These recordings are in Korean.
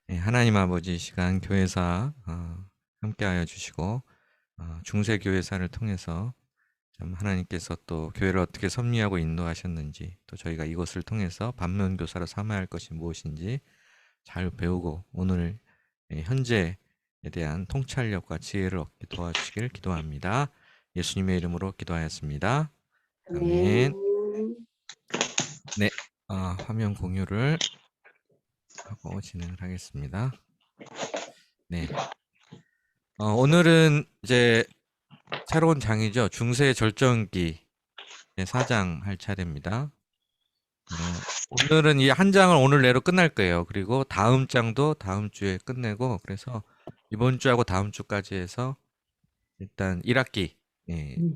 예, 하나님 아버지 이 시간 교회사 함께하여 주시고 중세교회사를 통해서 참 하나님께서 또 교회를 어떻게 섭리하고 인도하셨는지 또 저희가 이것을 통해서 반면교사로 삼아야 할 것이 무엇인지 잘 배우고 오늘 현재에 대한 통찰력과 지혜를 얻게 도와주시길 기도합니다. 예수님의 이름으로 기도하였습니다. 아멘. 아멘. 네, 화면 공유를 하고 진행을 하겠습니다. 네. 오늘은 이제 새로운 장이죠. 중세 절정기 4장 할 차례입니다. 오늘은 이 한 장을 오늘 내로 끝날 거예요. 그리고 다음 장도 다음 주에 끝내고 그래서 이번 주하고 다음 주까지 해서 일단 1학기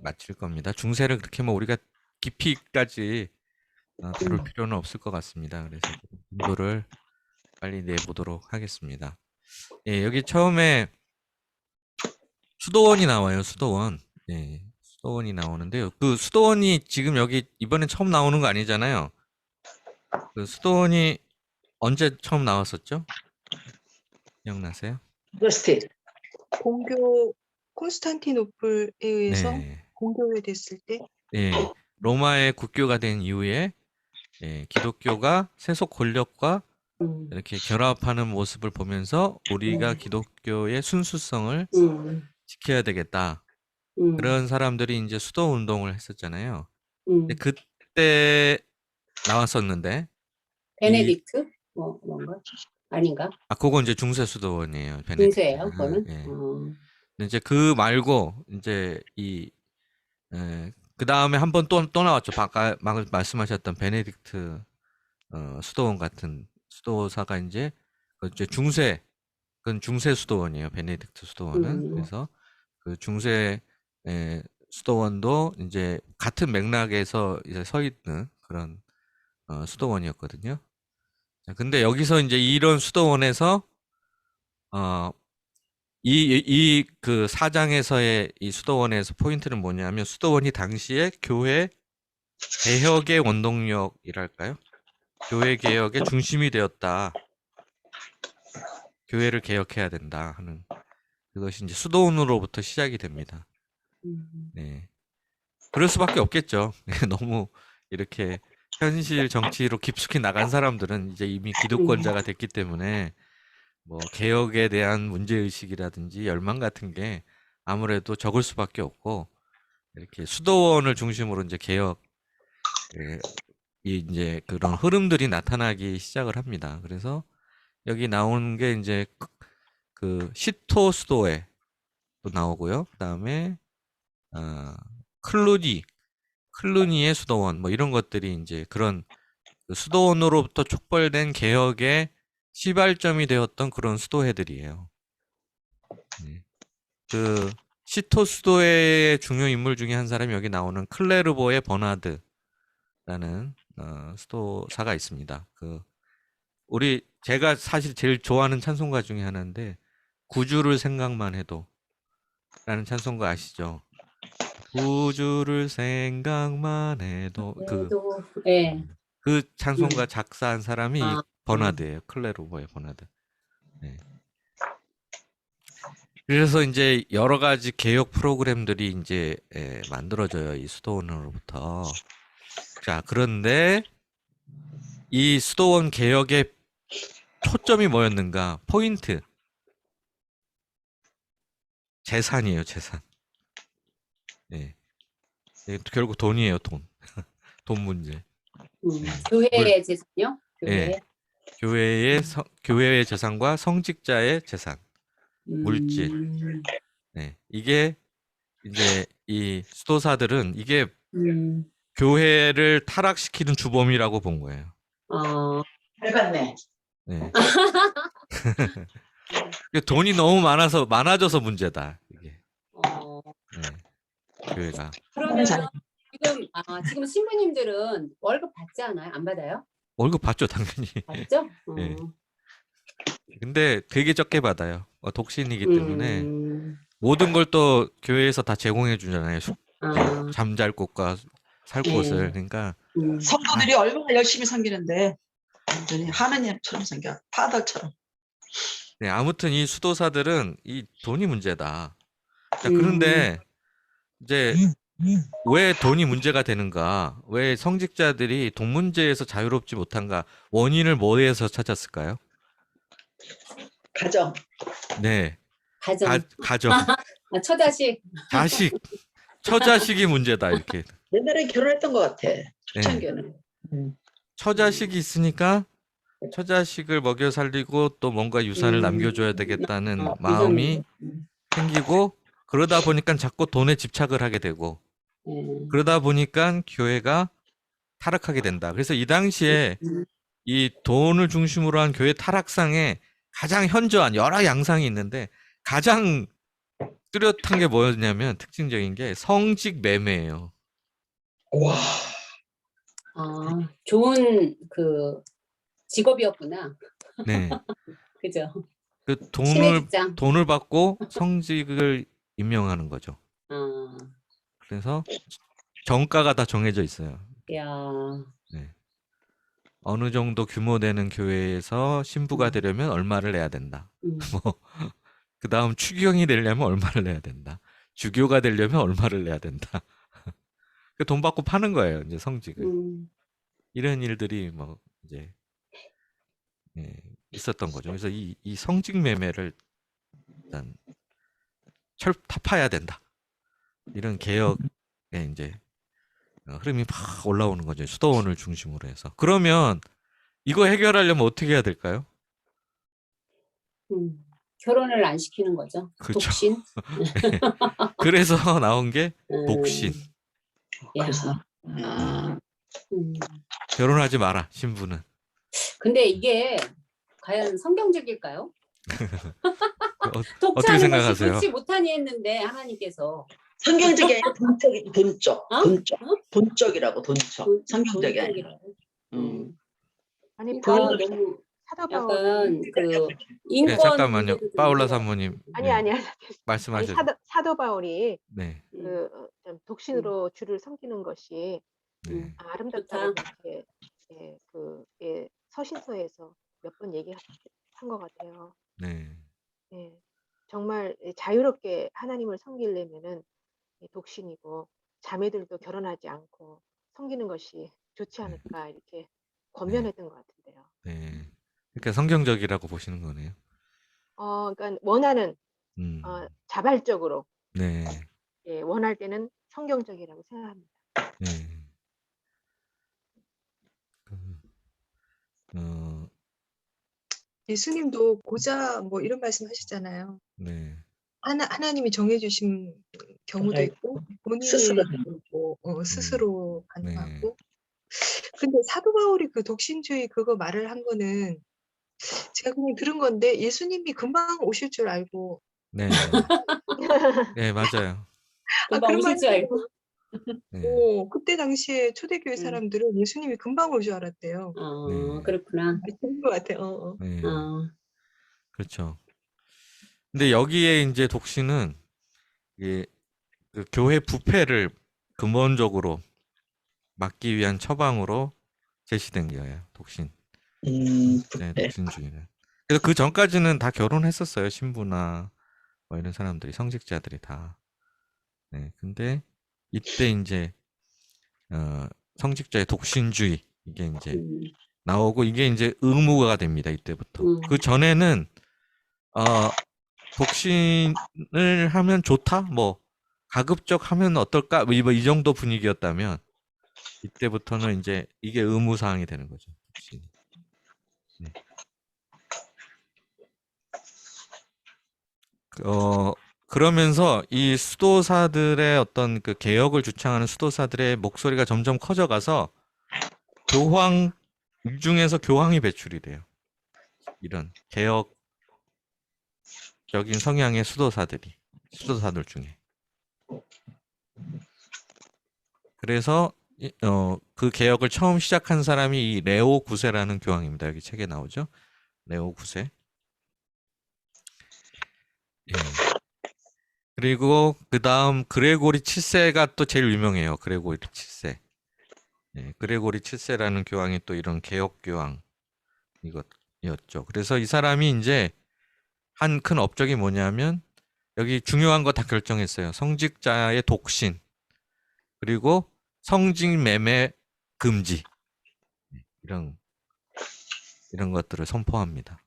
마칠 겁니다. 중세를 그렇게 뭐 우리가 깊이까지 다룰 필요는 없을 것 같습니다. 그래서 인도를 빨리 내보도록 하겠습니다. 예, 여기 처음에 수도원이 나와요. 수도원. 예, 수도원이 나오는데요. 그 수도원이 지금 여기 이번에 처음 나오는 거 아니잖아요. 그 수도원이 언제 처음 나왔었죠? 기억나세요? 그스틸 공교 콘스탄티노플에 의해서 네. 공교회 됐을 때 예, 로마의 국교가 된 이후에 기독교가 세속 권력과 이렇게 결합하는 모습을 보면서 우리가 기독교의 순수성을 지켜야 되겠다. 그런 사람들이 이제 수도 운동을 했었잖아요. 근데 그때 나왔었는데 베네딕트 뭔가 아닌가? 그건 이제 중세 수도원이에요. 중세예요, 베네딕트는. 그거는. 예. 근데 이제 그 말고 이제 그 다음에 한 번 또 나왔죠. 아까 말씀하셨던 베네딕트 수도원 같은 수도사가 이제 그건 중세 수도원이에요. 베네딕트 수도원은. 그래서 그 중세 수도원도 이제 같은 맥락에서 이제 서 있는 그런 수도원이었거든요. 자, 근데 여기서 이제 이런 수도원에서 그 사장에서의 이 수도원에서 포인트는 뭐냐면 수도원이 당시에 교회 개혁의 원동력이랄까요? 교회 개혁의 중심이 되었다. 교회를 개혁해야 된다 하는 그것이 이제 수도원으로부터 시작이 됩니다. 네. 그럴 수밖에 없겠죠. 너무 이렇게 현실 정치로 깊숙이 나간 사람들은 이제 이미 기득권자가 됐기 때문에 뭐 개혁에 대한 문제의식이라든지 열망 같은 게 아무래도 적을 수밖에 없고 이렇게 수도원을 중심으로 이제 개혁 이제 그런 흐름들이 나타나기 시작을 합니다. 그래서 여기 나오는 게 이제 그 시토 수도에 또 나오고요. 그다음에 클루니의 수도원 뭐 이런 것들이 이제 그런 그 수도원으로부터 촉발된 개혁의 시발점이 되었던 그런 수도회들이에요. 네. 그 시토 수도회의 중요 인물 중에 한 사람이 여기 나오는 클레르보의 버나드라는 수도사가 있습니다. 제가 사실 제일 좋아하는 찬송가 중에 하나인데 구주를 생각만 해도 라는 찬송가 아시죠? 구주를 생각만 해도 그 찬송가 작사한 사람이 이 버나드예요. 클레르보의 버나드. 네. 그래서 이제 여러 가지 개혁 프로그램들이 이제 만들어져요. 이 수도원으로부터. 자, 그런데 이 수도원 개혁의 초점이 뭐였는가? 포인트. 재산이에요, 재산. 네. 결국 돈이에요, 돈. 돈 문제. 교회의 재산요? 네. 교회의 재산과 성직자의 재산. 물질. 네. 이게 이제 이 수도사들은 이게 교회를 타락시키는 주범이라고 본 거예요. 닮았네. 네. 돈이 너무 많아져서 문제다. 이게. 네. 교회가. 그러면 지금 신부님들은 월급 받지 않아요? 안 받아요? 월급 받죠, 당연히. 받죠? 네. 근데 되게 적게 받아요. 독신이기 때문에 모든 걸 또 교회에서 다 제공해 주잖아요. 잠잘 곳과 살 곳을. 그러니까 성도들이 얼마나 열심히 섬기는데 완전히 하느님처럼 섬겨. 파더처럼. 네, 아무튼 이 수도사들은 이 돈이 문제다. 자, 음. 그런데 이제 왜 돈이 문제가 되는가? 왜 성직자들이 돈 문제에서 자유롭지 못한가? 원인을 뭐에서 찾았을까요? 가정. 네, 가정. 가정, 아, 처자식. 자식, 처자식이 문제다 이렇게. 옛날에 결혼했던 것 같아. 네, 초창기에는. 처자식이 있으니까 처자식을 먹여 살리고 또 뭔가 유산을 남겨줘야 되겠다는 마음이 생기고 그러다 보니까 자꾸 돈에 집착을 하게 되고 그러다 보니까 교회가 타락하게 된다. 그래서 이 당시에 이 돈을 중심으로 한 교회 타락상에 가장 현저한 여러 양상이 있는데 가장 뚜렷한 게 뭐였냐면 특징적인 게 성직 매매예요. 와. 아, 좋은 그 직업이었구나. 네. 그죠? 그 신의 직장. 돈을 받고 성직을 임명하는 거죠. 아, 그래서 정가가 다 정해져 있어요. 야, 네. 어느 정도 규모 되는 교회에서 신부가 되려면 얼마를 내야 된다. 뭐 그 다음 추기경이 되려면 얼마를 내야 된다. 주교가 되려면 얼마를 내야 된다. 그 돈 받고 파는 거예요, 이제 성직을. 이런 일들이 뭐 이제 예, 있었던 거죠. 그래서 이 성직 매매를 일단 타파해야 된다. 이런 개혁의 이제 흐름이 막 올라오는 거죠. 수도원을 중심으로 해서. 그러면 이거 해결하려면 어떻게 해야 될까요? 결혼을 안 시키는 거죠. 그렇죠. 독신. 네. 그래서 나온 게 독신. 야, 그래서 아, 결혼하지 마라, 신부는. 근데 이게 과연 성경적일까요? 어떻게 독차하는 것이 생각하세요? 좋지 못하니 했는데 하나님께서 성경적이 아니라 돈적이 돈적. 어? 돈적. 어? 돈적이라고 돈적. 성경적이 아니라. 돈적이라고. 아니 그러니까 바울 너무 사도 바울이 약간 그 네, 인권 잠깐만요. 문제도 좀 파울라 있는 것 사모님. 아니 네, 아니 말씀하셔도. 사도 바울이 네. 좀 독신으로 주를 섬기는 것이 네. 아름답다고 그렇게 서신서에서 몇 번 얘기한 것 같아요. 네. 예, 정말 자유롭게 하나님을 섬기려면은 독신이고 자매들도 결혼하지 않고 섬기는 것이 좋지 않을까 이렇게 권면했던 것 같은데요. 네. 그러니까 성경적이라고 보시는 거네요. 그러니까 원하는 음. 자발적으로 네. 예, 원할 때는 성경적이라고 생각합니다. 네. 예수님도 고자 뭐 이런 말씀 하시잖아요. 네. 하나님이 정해주신 경우도 있고 본인이 스스로. 스스로 네. 반응하고. 근데 사도 바울이 그 독신주의 그거 말을 한 거는 제가 그냥 들은 건데 예수님이 금방 오실 줄 알고. 네. 네, 맞아요. 금방 그런 오실 줄 말 알고. 네. 그때 당시에 초대교회 사람들은 예수님이 금방 올 줄 알았대요. 네. 그렇구나. 그런 것 같아요. 네. 그렇죠. 근데 여기에 이제 독신은 이게 그 교회 부패를 근본적으로 막기 위한 처방으로 제시된 거예요. 독신. 네, 부패. 독신주의는. 그래서 그 전까지는 다 결혼했었어요. 신부나 뭐 이런 사람들이, 성직자들이 다. 네, 근데 이때 이제 성직자의 독신주의 이게 이제 나오고 이게 이제 의무가 됩니다. 이때부터. 그 전에는 독신을 하면 좋다, 뭐 가급적 하면 어떨까, 뭐 이 정도 분위기였다면 이때부터는 이제 이게 의무 사항이 되는 거죠. 독신이. 네. 그러면서 이 수도사들의 어떤 그 개혁을 주창하는 수도사들의 목소리가 점점 커져가서 교황 중에서 교황이 배출이 돼요. 이런 개혁적인 성향의 수도사들 중에. 그래서 그 개혁을 처음 시작한 사람이 이 레오 9세라는 교황입니다. 여기 책에 나오죠. 레오 9세. 예. 그리고 그 다음 그레고리 7세가 또 제일 유명해요. 그레고리 7세. 예, 그레고리 7세라는 교황이 또 이런 개혁 교황 이것이었죠. 그래서 이 사람이 이제 한 큰 업적이 뭐냐면 여기 중요한 거 다 결정했어요. 성직자의 독신, 그리고 성직 매매 금지, 이런 것들을 선포합니다.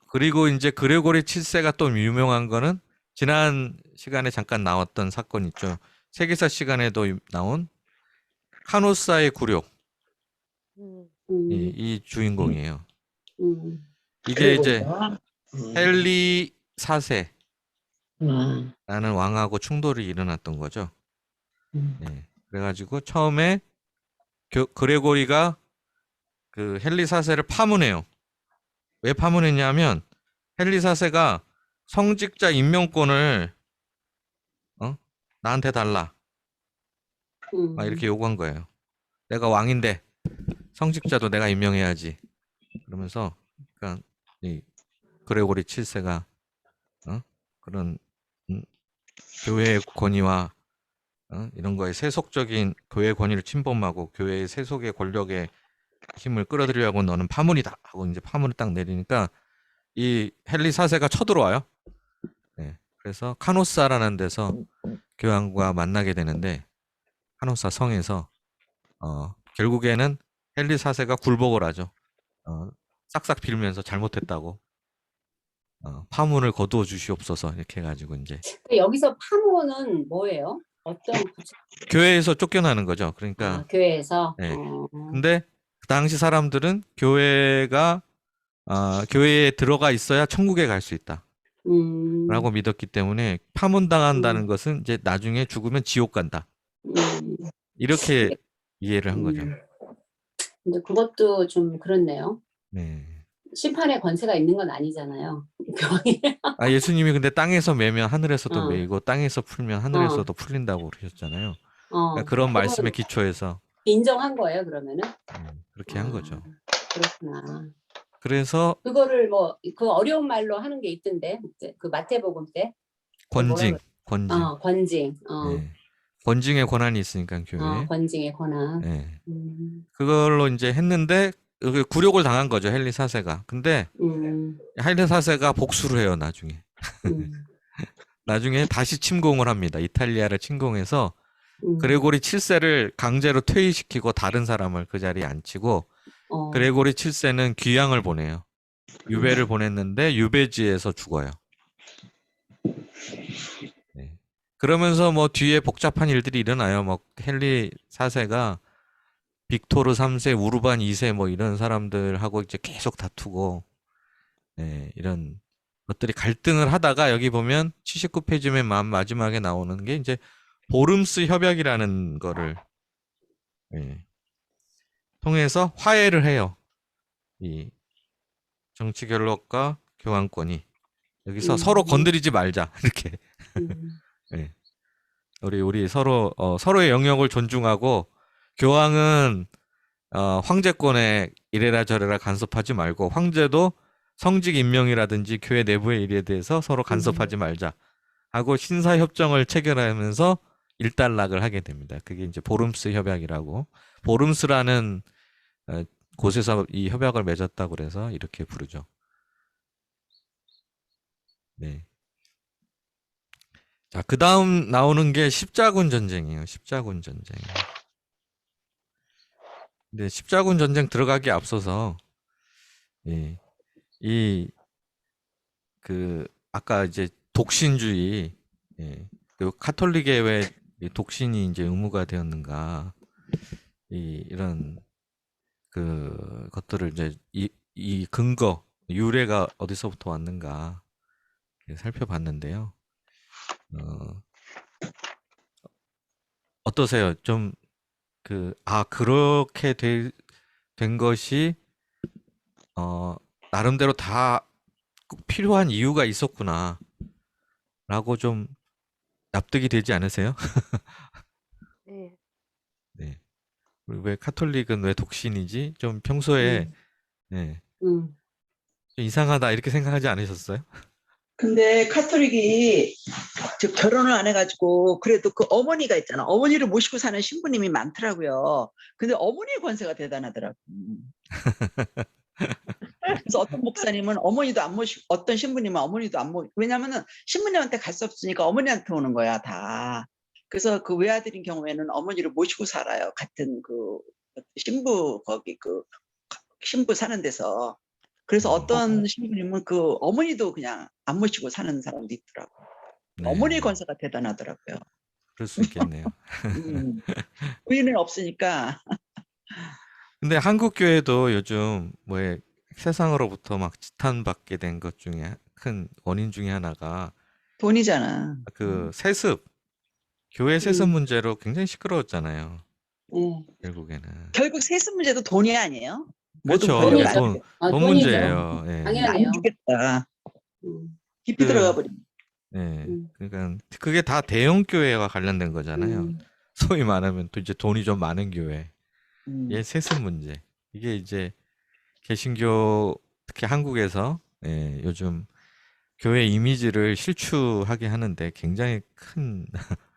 그리고 이제 그레고리 7세가 또 유명한 거는 지난 시간에 잠깐 나왔던 사건 있죠. 세계사 시간에도 나온 카노사의 굴욕, 이 주인공이에요. 이게 이제 헨리 4세라는 왕하고 충돌이 일어났던 거죠. 네. 그래가지고 처음에 그레고리가 그 헨리 4세를 파문해요. 왜 파문했냐면 헨리 4세가 성직자 임명권을 나한테 달라, 막 이렇게 요구한 거예요. 내가 왕인데 성직자도 내가 임명해야지. 그러면서 그러니까 이 그레고리 7세가 그런 교회의 권위와 이런 거에 세속적인 교회의 권위를 침범하고 교회의 세속의 권력의 힘을 끌어들이려고 너는 파문이다 하고 이제 파문을 딱 내리니까 이 헨리 4세가 쳐들어와요. 네. 그래서 카노사라는 데서 교황과 만나게 되는데 카노사 성에서 결국에는 헨리 4세가 굴복을 하죠. 싹싹 빌면서 잘못했다고 파문을 거두어 주시옵소서 이렇게 해가지고 이제 여기서 파문은 뭐예요? 어떤 교회에서 쫓겨나는 거죠. 그러니까 교회에서. 네. 근데 그 당시 사람들은 교회가 교회에 들어가 있어야 천국에 갈 수 있다 라고 믿었기 때문에 파문당한다는 것은 이제 나중에 죽으면 지옥 간다, 이렇게 이해를 한 거죠. 근데 그것도 좀 그렇네요. 네. 심판의 권세가 있는 건 아니잖아요. 교황이. 예수님이 근데 땅에서 매면 하늘에서도 매이고 땅에서 풀면 하늘에서도 풀린다고 그러셨잖아요. 그러니까 그런 말씀에 기초해서 인정한 거예요, 그러면은? 그렇게 한 거죠. 그렇구나. 그래서 그거를 뭐 그 어려운 말로 하는 게 있던데, 그 마태복음 때 권징. 네. 권징의 권한이 있으니까 교회에. 권징의 권한. 네. 그걸로 이제 했는데 굴욕을 당한 거죠, 헨리 4세가. 근데 헨리 4세가 복수를 해요, 나중에. 나중에 다시 침공을 합니다. 이탈리아를 침공해서 그레고리 7세를 강제로 퇴위시키고 다른 사람을 그 자리에 앉히고 그레고리 7세는 귀양을 보내요. 유배를 보냈는데 유배지에서 죽어요. 네. 그러면서 뭐 뒤에 복잡한 일들이 일어나요. 뭐 헨리 4세가 빅토르 3세, 우르반 2세 뭐 이런 사람들하고 이제 계속 다투고, 네, 이런 것들이 갈등을 하다가 여기 보면 79페이지 맨 마지막에 나오는 게 이제 보름스 협약이라는 거를 통해서 화해를 해요. 이 정치 결력과 교황권이 여기서 서로 건드리지 말자 이렇게. 네. 우리 서로 서로의 영역을 존중하고 교황은 황제권에 이래라 저래라 간섭하지 말고 황제도 성직 임명이라든지 교회 내부의 일에 대해서 서로 간섭하지 말자 하고 신사협정을 체결하면서 일단락을 하게 됩니다. 그게 이제 보름스 협약이라고, 보름스라는 곳에서 이 협약을 맺었다고 그래서 이렇게 부르죠. 네. 자, 그 다음 나오는 게 십자군 전쟁이에요. 십자군 전쟁. 근데 십자군 전쟁 들어가기 앞서서 아까 이제 독신주의, 그 카톨릭에 왜 독신이 이제 의무가 되었는가, 이런 그 것들을 이제 이 근거 유래가 어디서부터 왔는가 살펴봤는데요. 어떠세요? 좀 그렇게 된 것이 나름대로 다 꼭 필요한 이유가 있었구나 라고 좀 납득이 되지 않으세요? 네. 네. 왜 카톨릭은 왜 독신이지? 좀 평소에 좀 이상하다 이렇게 생각하지 않으셨어요? 근데 카톨릭이 결혼을 안 해가지고 그래도 그 어머니가 있잖아. 어머니를 모시고 사는 신부님이 많더라고요. 근데 어머니의 권세가 대단하더라고. 그래서 어떤 목사님은 어머니도 안 모시고 어떤 신부님은 어머니도 안 모시고 왜냐면은 신부님한테 갈 수 없으니까 어머니한테 오는 거야 다. 그래서 그 외아들인 경우에는 어머니를 모시고 살아요. 같은 그 신부 거기 그 신부 사는 데서. 그래서 어떤 신부님은 그 어머니도 그냥 안 모시고 사는 사람도 있더라고. 어머니 네. 권세가 대단하더라고요. 그럴 수 있겠네요. 부인은 없으니까. 근데 한국 교회도 요즘 뭐 세상으로부터 막 지탄받게 된 것 중에 큰 원인 중에 하나가 돈이잖아. 그 세습, 교회 세습 음. 문제로 굉장히 시끄러웠잖아요. 네. 결국에는. 결국 세습 문제도 돈이 아니에요? 모든 그렇죠. 권력을 이게 돈이죠. 돈 돈이죠. 문제예요. 예. 당연하네요. 안 주겠다. 음. 깊이 그- 들어가 버리면. 예. 음. 그러니까 그게 다 대형 교회와 관련된 거잖아요. 음. 소위 말하면 또 이제 돈이 좀 많은 교회. 음. 예, 세습 문제. 이게 이제 개신교 특히 한국에서 요즘 교회 이미지를 실추하게 하는데 굉장히 큰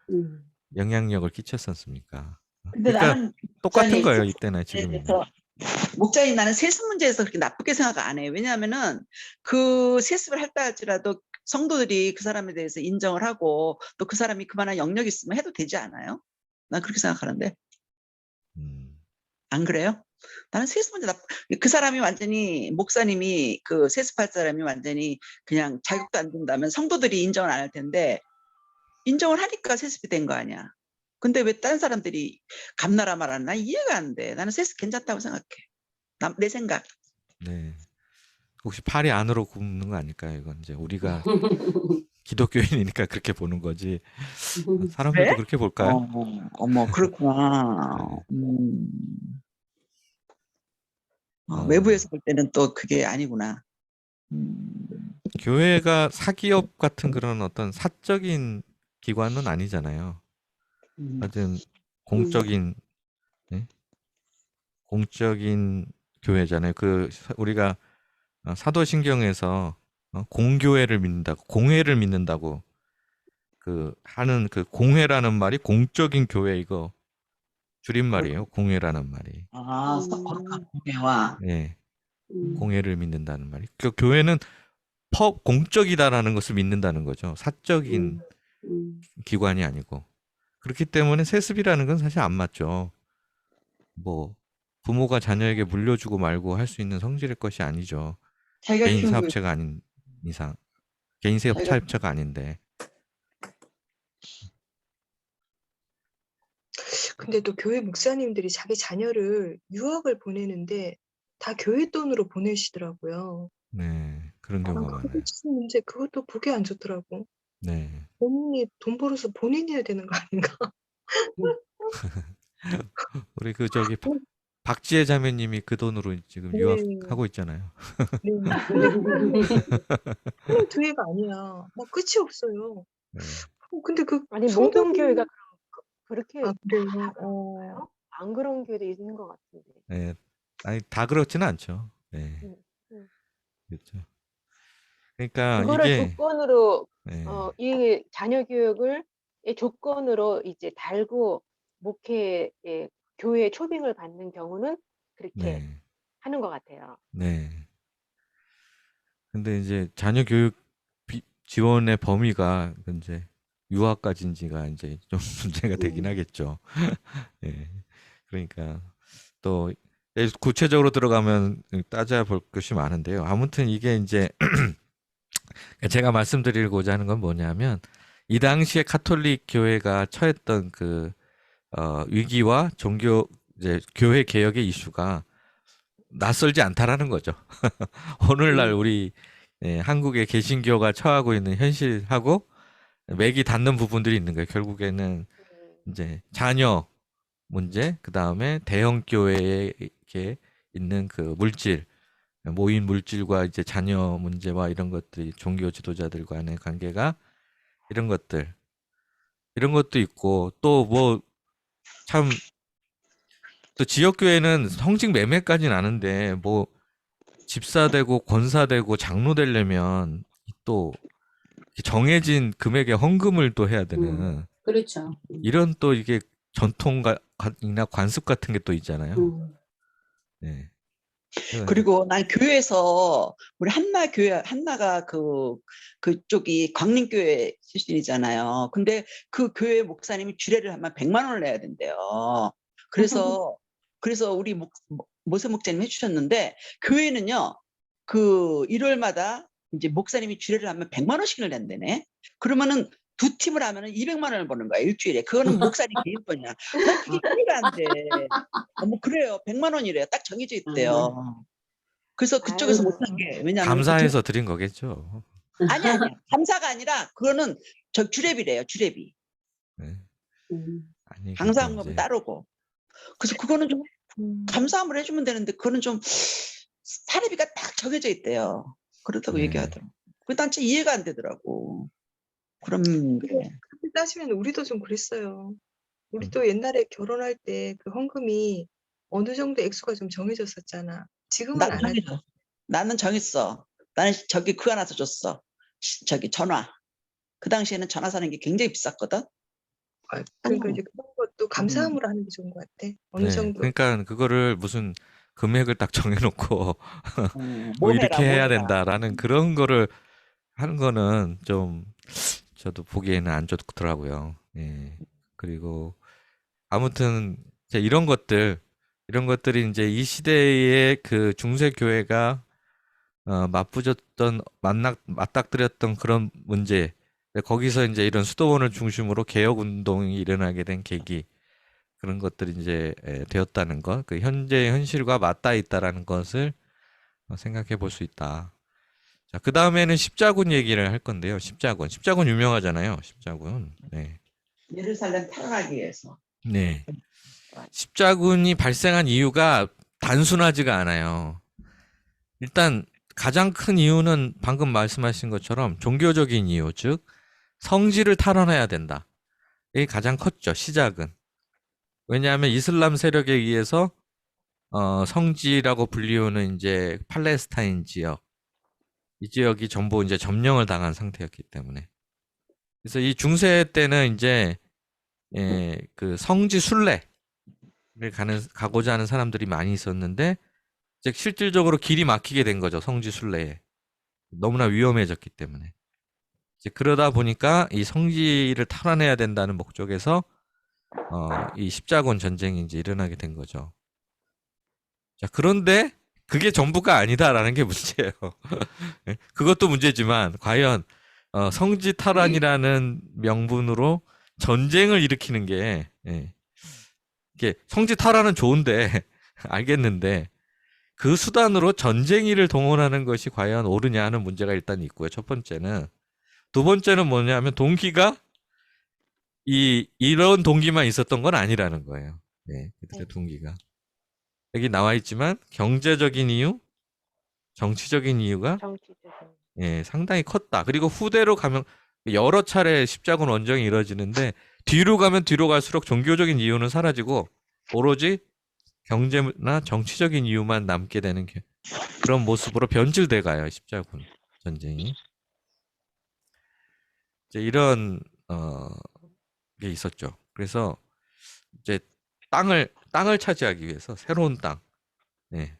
음. 영향력을 끼쳤었습니까? 근데 그러니까 나는 똑같은 목사님 거예요, 세습 이때나 지금이나. 문제에서 목사님 나는 세습 문제에서 그렇게 나쁘게 생각 안 해요. 왜냐하면은 그 세습을 할다 할지라도 성도들이 그 사람에 대해서 인정을 하고 또 그 사람이 그만한 영역이 있으면 해도 되지 않아요? 난 그렇게 생각하는데 음, 안 그래요? 나는 세습 문제 그 사람이 완전히 목사님이 그 세습할 사람이 완전히 그냥 자격도 안 된다면 성도들이 인정을 안 할 텐데 인정을 하니까 세습이 된 거 아니야. 근데 왜 다른 사람들이 감나라 말하나 난 이해가 안 돼. 나는 세습 괜찮다고 생각해. 내 생각. 네. 혹시 팔이 안으로 굽는 거 아닐까요? 이건 이제 우리가 기독교인이니까 그렇게 보는 거지. 사람들도 그래? 그렇게 볼까요? 어머, 그렇구나. 네. 외부에서 볼 때는 또 그게 아니구나. 음, 교회가 사기업 같은 그런 어떤 사적인 기관은 아니잖아요. 음, 하여튼 공적인 네? 공적인 교회잖아요. 우리가 사도신경에서 공교회를 믿는다고, 공회를 믿는다고 하는 그 공회라는 말이 공적인 교회 이거 줄임말이에요. 공회라는 말이. 거룩한 공예와 예, 음. 공회를 믿는다는 말이. 그 교회는 공적이다라는 것을 믿는다는 거죠. 사적인 기관이 아니고. 그렇기 때문에 세습이라는 건 사실 안 맞죠. 뭐 부모가 자녀에게 물려주고 말고 할 수 있는 성질의 것이 아니죠. 자기가 개인 키운 그 사업체가 아닌 이상. 개인 사업체가 아닌데. 근데 또 교회 목사님들이 자기 자녀를 유학을 보내는데 다 교회 돈으로 보내시더라고요. 네, 그런 난 경우가 그거 많아요. 무슨 문제 그것도 보기 안 좋더라고. 네. 본인이 돈 벌어서 본인이 해야 되는 거 아닌가? 우리 저기 박지혜 자매님이 그 돈으로 지금 네. 유학하고 있잖아요. 네. 그냥 교회가 아니야. 막 끝이 없어요. 네. 근데 그 아니 성도분 모든 교회가 그렇게 아, 그래요? 다른가요? 안 그런 교회도 있는 것 같은데. 네. 아니 다 그렇지는 않죠. 네. 음. 그렇죠. 그러니까 그거를 이게 조건으로 네. 이 자녀 교육을 이 조건으로 이제 달고 목회 교회 초빙을 받는 경우는 그렇게 네. 하는 것 같아요. 네. 근데 이제 자녀 교육 지원의 범위가 이제 유학까지인지가 이제 좀 문제가 되긴 하겠죠. 예. 그러니까 또 구체적으로 들어가면 따져야 볼 것이 많은데요. 아무튼 이게 이제 제가 말씀드리고자 하는 건 뭐냐면 이 당시에 카톨릭 교회가 처했던 위기와 이제 교회 개혁의 이슈가 낯설지 않다라는 거죠. 오늘날 우리 한국의 개신교가 처하고 있는 현실하고 맥이 닿는 부분들이 있는 거예요. 결국에는 이제 자녀 문제, 그 다음에 대형 교회에 이렇게 있는 그 물질, 모인 물질과 이제 자녀 문제와 이런 것들이 종교 지도자들 간의 관계가 이런 것도 있고 또 뭐 참 또 지역교회는 성직 매매까지는 아는데 뭐 집사되고 권사되고 장로 되려면 또 정해진 금액의 헌금을 또 해야 되는 그렇죠. 이런 또 이게 전통이나 관습 같은 게 또 있잖아요. 네. 그리고 난 교회에서 우리 한나가 그쪽이 광림교회 출신이잖아요. 근데 그 교회 목사님이 주례를 하면 100만 원을 내야 된대요. 그래서 우리 모세 목사님 해주셨는데, 교회는요 그 일요일마다 이제 목사님이 주례를 하면 100만 원씩을 낸대네. 그러면은 두 팀을 하면은 200만 원을 버는 거야, 일주일에. 그거는 목사님 개인 돈이야. 난 그게 이해가 안 돼. 뭐 그래요. 100만 원이래요. 딱 정해져 있대요. 그래서 그쪽에서 아유. 못한 게, 왜냐하면 감사해서 드린 거겠죠. 아니야. 감사가 아니라 그거는 저 주례비래요. 주례비. 네. 아니, 감사한금은 이제 따르고. 그래서 그거는 좀 감사함을 해주면 되는데, 그거는 좀 사례비가 딱 정해져 있대요. 그렇다고 네. 얘기하더라고. 그난 진짜 이해가 안 되더라고. 그럼 그렇게 따지면 우리도 좀 그랬어요. 우리도 옛날에 결혼할 때 그 헌금이 어느 정도 액수가 좀 정해졌었잖아. 지금은 나는 안 하죠. 정했어. 나는 정했어. 나는 저기 그거 하나 더 줬어. 저기 전화. 그 당시에는 전화 사는 게 굉장히 비쌌거든. 그러니까 이제 그런 것도 감사함으로 하는 게 좋은 것 같아. 어느 네, 정도. 그러니까 그거를 무슨 금액을 딱 정해놓고 뭐 뭐 이렇게 해라, 뭐 해야 해라. 된다라는 그런 거를 하는 거는 좀 저도 보기에는 안 좋더라고요. 예. 그리고 아무튼 이제 이런 것들이 이제 이 시대의 그 중세 교회가 맞부졌던 맞닥뜨렸던 그런 문제, 거기서 이제 이런 수도원을 중심으로 개혁 운동이 일어나게 된 계기, 그런 것들이 이제 되었다는 것, 그 현재 현실과 맞닿아 있다라는 것을 생각해 볼 수 있다. 자, 그 다음에는 십자군 얘기를 할 건데요. 십자군 유명하잖아요. 십자군. 네. 예루살렘 탈환하기 위해서. 네. 십자군이 발생한 이유가 단순하지가 않아요. 일단 가장 큰 이유는 방금 말씀하신 것처럼 종교적인 이유, 즉 성지를 탈환해야 된다. 이게 가장 컸죠. 시작은. 왜냐하면 이슬람 세력에 의해서 성지라고 불리우는 이제 팔레스타인 지역, 이 지역이 전부 이제 점령을 당한 상태였기 때문에. 그래서 이 중세 때는 이제 그 성지 순례를 가고자 하는 사람들이 많이 있었는데, 즉 실질적으로 길이 막히게 된 거죠. 성지 순례에. 너무나 위험해졌기 때문에. 이제 그러다 보니까 이 성지를 탈환해야 된다는 목적에서 이 십자군 전쟁이 이제 일어나게 된 거죠. 자, 그런데 그게 전부가 아니다라는 게 문제예요. 예, 그것도 문제지만 과연 성지 탈환이라는 명분으로 전쟁을 일으키는 게, 이게 성지 탈환은 좋은데 알겠는데 그 수단으로 전쟁이를 동원하는 것이 과연 옳으냐 하는 문제가 일단 있고요. 첫 번째는. 두 번째는 뭐냐면 동기가 이런 동기만 있었던 건 아니라는 거예요. 네, 그들의 동기가. 여기 나와 있지만 경제적인 이유, 정치적인 이유가 정치적인. 상당히 컸다. 그리고 후대로 가면 여러 차례 십자군 원정이 이뤄지는데 뒤로 가면 뒤로 갈수록 종교적인 이유는 사라지고 오로지 경제나 정치적인 이유만 남게 되는 그런 모습으로 변질돼 가요. 십자군 전쟁이. 이제 이런 게 있었죠. 그래서 이제 땅을 차지하기 위해서 새로운 땅. 네.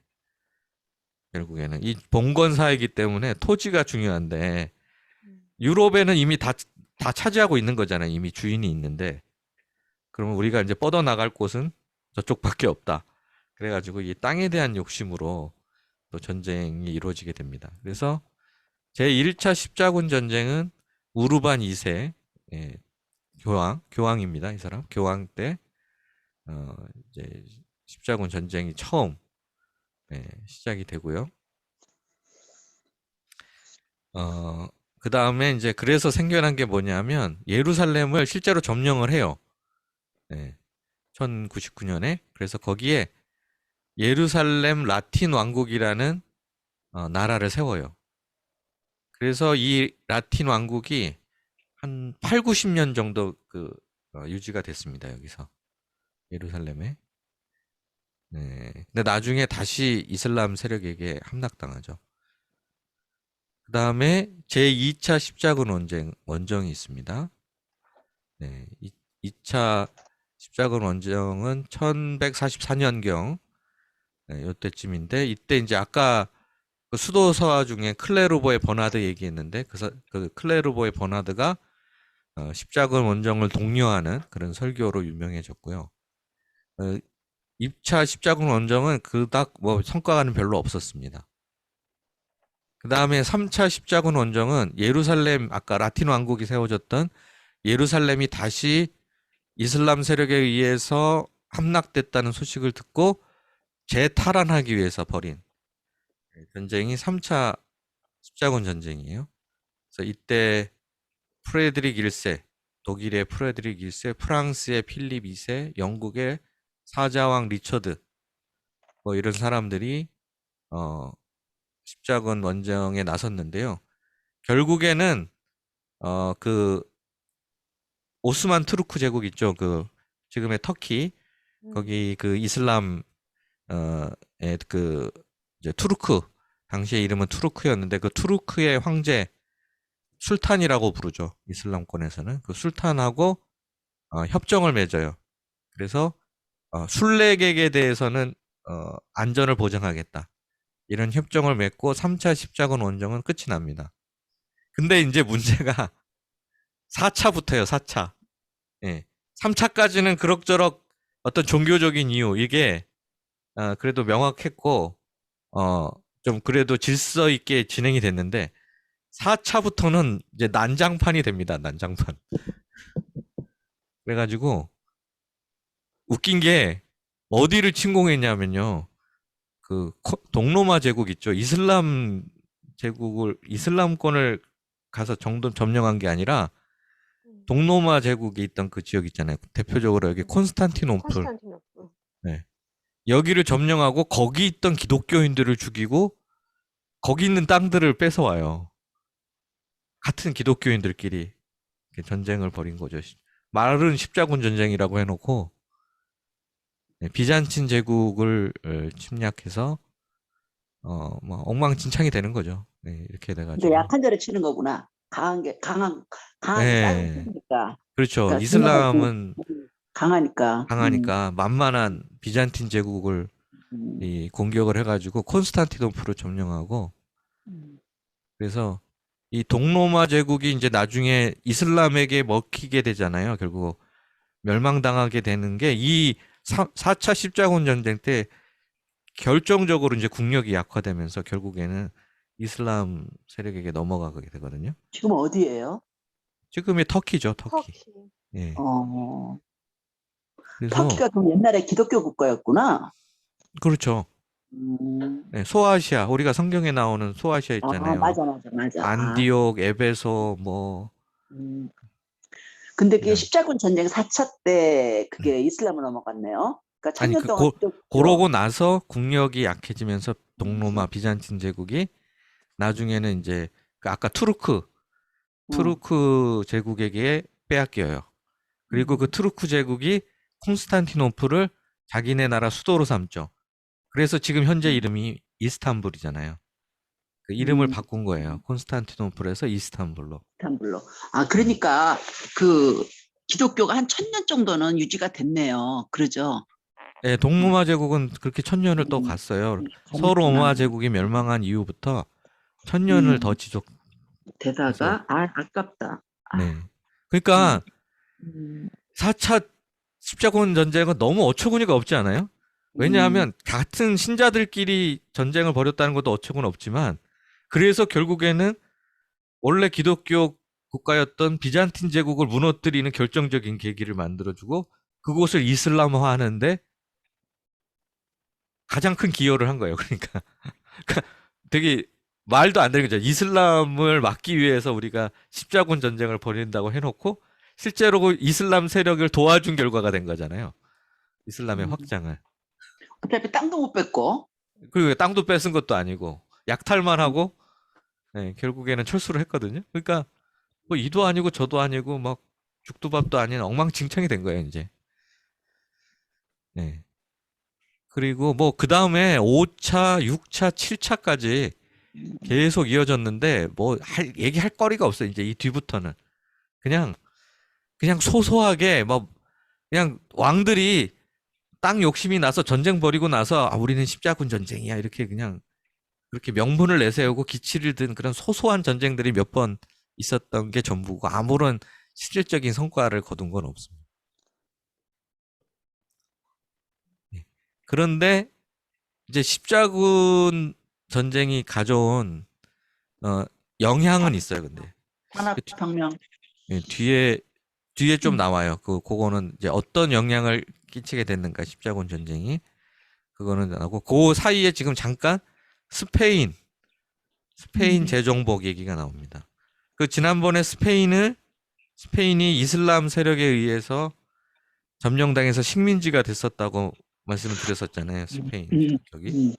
결국에는 이 봉건사이기 때문에 토지가 중요한데 유럽에는 이미 다 차지하고 있는 거잖아요. 이미 주인이 있는데 그러면 우리가 이제 뻗어나갈 곳은 저쪽밖에 없다. 그래가지고 이 땅에 대한 욕심으로 또 전쟁이 이루어지게 됩니다. 그래서 제1차 십자군 전쟁은 우르반 2세 교황입니다. 이 사람 교황 때 이제 십자군 전쟁이 처음 시작이 되고요. 그 다음에 이제 그래서 생겨난 게 뭐냐면 예루살렘을 실제로 점령을 해요. 1099년에. 그래서 거기에 예루살렘 라틴 왕국이라는 나라를 세워요. 그래서 이 라틴 왕국이 한 8, 90년 정도 유지가 됐습니다. 여기서 예루살렘에. 근데 나중에 다시 이슬람 세력에게 함락당하죠. 그 다음에 제2차 십자군 원정이 있습니다. 2차 십자군 원정은 1144년경 요때쯤인데 이때 이제 아까 그 수도서화 중에 클레르보의 버나드 얘기했는데 그 클레르보의 버나드가 십자군 원정을 독려하는 그런 설교로 유명해졌고요. 2차 십자군 원정은 그닥 뭐 성과가는 별로 없었습니다. 그 다음에 3차 십자군 원정은 예루살렘, 아까 라틴 왕국이 세워졌던 예루살렘이 다시 이슬람 세력에 의해서 함락됐다는 소식을 듣고 재탈환하기 위해서 벌인 전쟁이 3차 십자군 전쟁이에요. 그래서 이때 프레드릭 1세, 독일의 프레드릭 1세, 프랑스의 필립 2세, 영국의 사자왕 리처드, 뭐 이런 사람들이 십자군 원정에 나섰는데요. 결국에는 그 오스만 투르크 제국 있죠. 그 지금의 터키 거기 그 이슬람 그 이제 투르크, 당시의 이름은 투르크였는데 그 투르크의 황제 술탄이라고 부르죠. 이슬람권에서는 그 술탄하고 협정을 맺어요. 그래서 순례객에 대해서는 안전을 보장하겠다. 이런 협정을 맺고 3차 십자군 원정은 끝이 납니다. 근데 이제 문제가 4차부터예요. 4차. 예. 3차까지는 그럭저럭 어떤 종교적인 이유 이게 그래도 명확했고 좀 그래도 질서 있게 진행이 됐는데 4차부터는 이제 난장판이 됩니다. 난장판. 그래가지고 웃긴 게 어디를 침공했냐면요. 그 동로마 제국 있죠. 이슬람 제국을 이슬람권을 가서 정도 점령한 게 아니라 동로마 제국에 있던 그 지역 있잖아요. 대표적으로 여기 콘스탄티노플. 네. 여기를 점령하고 거기 있던 기독교인들을 죽이고 거기 있는 땅들을 뺏어와요. 같은 기독교인들끼리 전쟁을 벌인 거죠. 말은 십자군 전쟁이라고 해놓고 비잔틴 제국을 침략해서 뭐 엉망진창이 되는 거죠. 네, 이렇게 근데 돼가지고. 약한 자를 치는 거구나. 강한 게 네. 싸우니까. 그렇죠. 그러니까 이슬람은 강하니까. 강하니까 만만한 비잔틴 제국을 이 공격을 해가지고 콘스탄티노플을 점령하고 그래서 이 동로마 제국이 이제 나중에 이슬람에게 먹히게 되잖아요. 결국 멸망당하게 되는 게 이 4차 십자군 전쟁 때 결정적으로 이제 국력이 약화되면서 결국에는 이슬람 세력에게 넘어가게 되거든요. 지금 어디예요? 지금의 터키죠, 터키. 예. 그래서 터키가 그럼 옛날에 기독교 국가였구나. 그렇죠. 네, 소아시아 우리가 성경에 나오는 소아시아 있잖아요. 맞아. 안디옥, 에베소 뭐. 근데 그게 이런. 십자군 전쟁 4차 때 그게 이슬람으로 넘어갔네요. 그러니까 아니 1000년 동안 그러고 나서 국력이 약해지면서 동로마 비잔틴 제국이 나중에는 이제 그 아까 투르크 제국에게 빼앗겨요. 그리고 그 투르크 제국이 콘스탄티노플을 자기네 나라 수도로 삼죠. 그래서 지금 현재 이름이 이스탄불이잖아요. 그 이름을 바꾼 거예요. 콘스탄티노플에서 이스탄불로. 그러니까 그 기독교가 한 1000년 정도는 유지가 됐네요. 그러죠? 네, 동로마 제국은 그렇게 1000년을 또 갔어요. 서로마 제국이 멸망한 이후부터 1000년을 더 지속. 되다가 아깝다. 네. 그러니까 4차 십자군 전쟁은 너무 어처구니가 없지 않아요? 왜냐하면 같은 신자들끼리 전쟁을 벌였다는 것도 어처구니 없지만 그래서 결국에는 원래 기독교 국가였던 비잔틴 제국을 무너뜨리는 결정적인 계기를 만들어주고 그곳을 이슬람화하는데 가장 큰 기여를 한 거예요. 그러니까 되게 말도 안 되는 거죠. 이슬람을 막기 위해서 우리가 십자군 전쟁을 벌인다고 해놓고 실제로 그 이슬람 세력을 도와준 결과가 된 거잖아요. 이슬람의 확장을. 어차피 땅도 못 뺏고. 그리고 땅도 뺏은 것도 아니고 약탈만 하고 네, 결국에는 철수를 했거든요. 그러니까 뭐 이도 아니고 저도 아니고 막 죽도 밥도 아닌 엉망진창이 된 거예요, 이제. 네. 그리고 뭐 그 다음에 5차, 6차, 7차까지 계속 이어졌는데 뭐 얘기할 거리가 없어요. 이제 이 뒤부터는 그냥 소소하게 뭐 그냥 왕들이 땅 욕심이 나서 전쟁 벌이고 나서 우리는 십자군 전쟁이야 이렇게 그냥 그렇게 명분을 내세우고 기치를 든 그런 소소한 전쟁들이 몇 번 있었던 게 전부고 아무런 실질적인 성과를 거둔 건 없습니다. 예. 그런데 이제 십자군 전쟁이 가져온 영향은 있어요. 근데 산업혁명. 예, 뒤에 좀 나와요. 그거는 이제 어떤 영향을 끼치게 됐는가 십자군 전쟁이 그거는 나오고 그 사이에 지금 잠깐 스페인 재정복 얘기가 나옵니다. 그 지난번에 스페인이 이슬람 세력에 의해서 점령당해서 식민지가 됐었다고 말씀을 드렸었잖아요. 스페인 여기.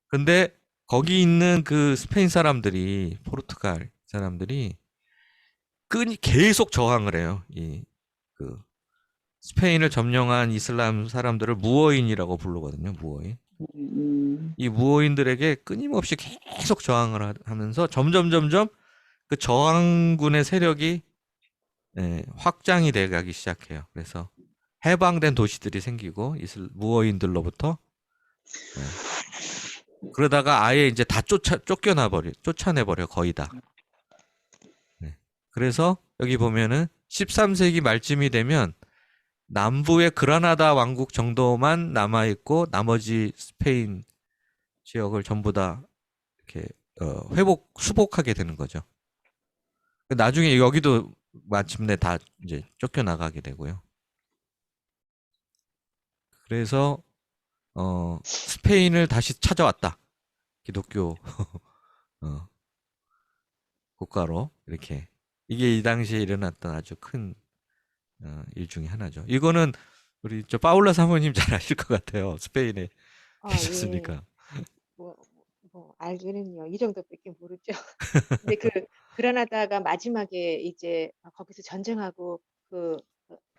근데 거기 있는 그 스페인 사람들이 포르투갈 사람들이 계속 저항을 해요. 그 스페인을 점령한 이슬람 사람들을 무어인이라고 부르거든요. 무어인. 이 무어인들에게 끊임없이 계속 저항을 하면서 점점 그 저항군의 세력이 확장이 돼 가기 시작해요. 그래서 해방된 도시들이 생기고 무어인들로부터 그러다가 아예 이제 다 쫓아내버려 거의 다. 그래서 여기 보면은 13세기 말쯤이 되면 남부의 그라나다 왕국 정도만 남아있고 나머지 스페인 지역을 전부 다 이렇게 수복하게 되는 거죠. 나중에 여기도 마침내 다 이제 쫓겨나가게 되고요. 그래서 스페인을 다시 찾아왔다. 기독교 국가로 이렇게 이게 이 당시에 일어났던 아주 큰 일 중에 하나죠. 이거는 우리 파울라 사모님 잘 아실 것 같아요. 스페인에 계셨으니까. 뭐 알기는요. 이 정도밖에 모르죠. 근데 그라나다가 마지막에 이제 거기서 전쟁하고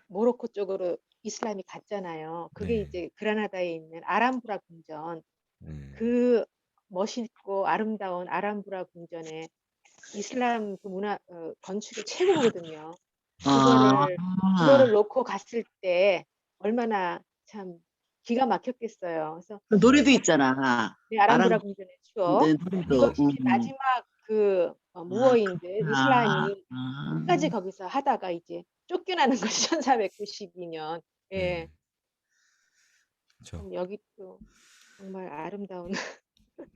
모로코 쪽으로 이슬람이 갔잖아요. 그게 네. 이제 그라나다에 있는 아람브라 궁전. 네. 그 멋있고 아름다운 아람브라 궁전에 이슬람 그 문화 건축이 최고거든요. 그거를 놓고 갔을 때 얼마나 참 기가 막혔겠어요. 그래서 그 노래도 있잖아. 네, 아람브라 궁전의 추억. 네, 노래도. 이것이 마지막 무어인들 이슬람이 끝까지 거기서 하다가 이제 쫓겨나는 것이 1492년. 예. 그렇죠. 여기 또 정말 아름다운.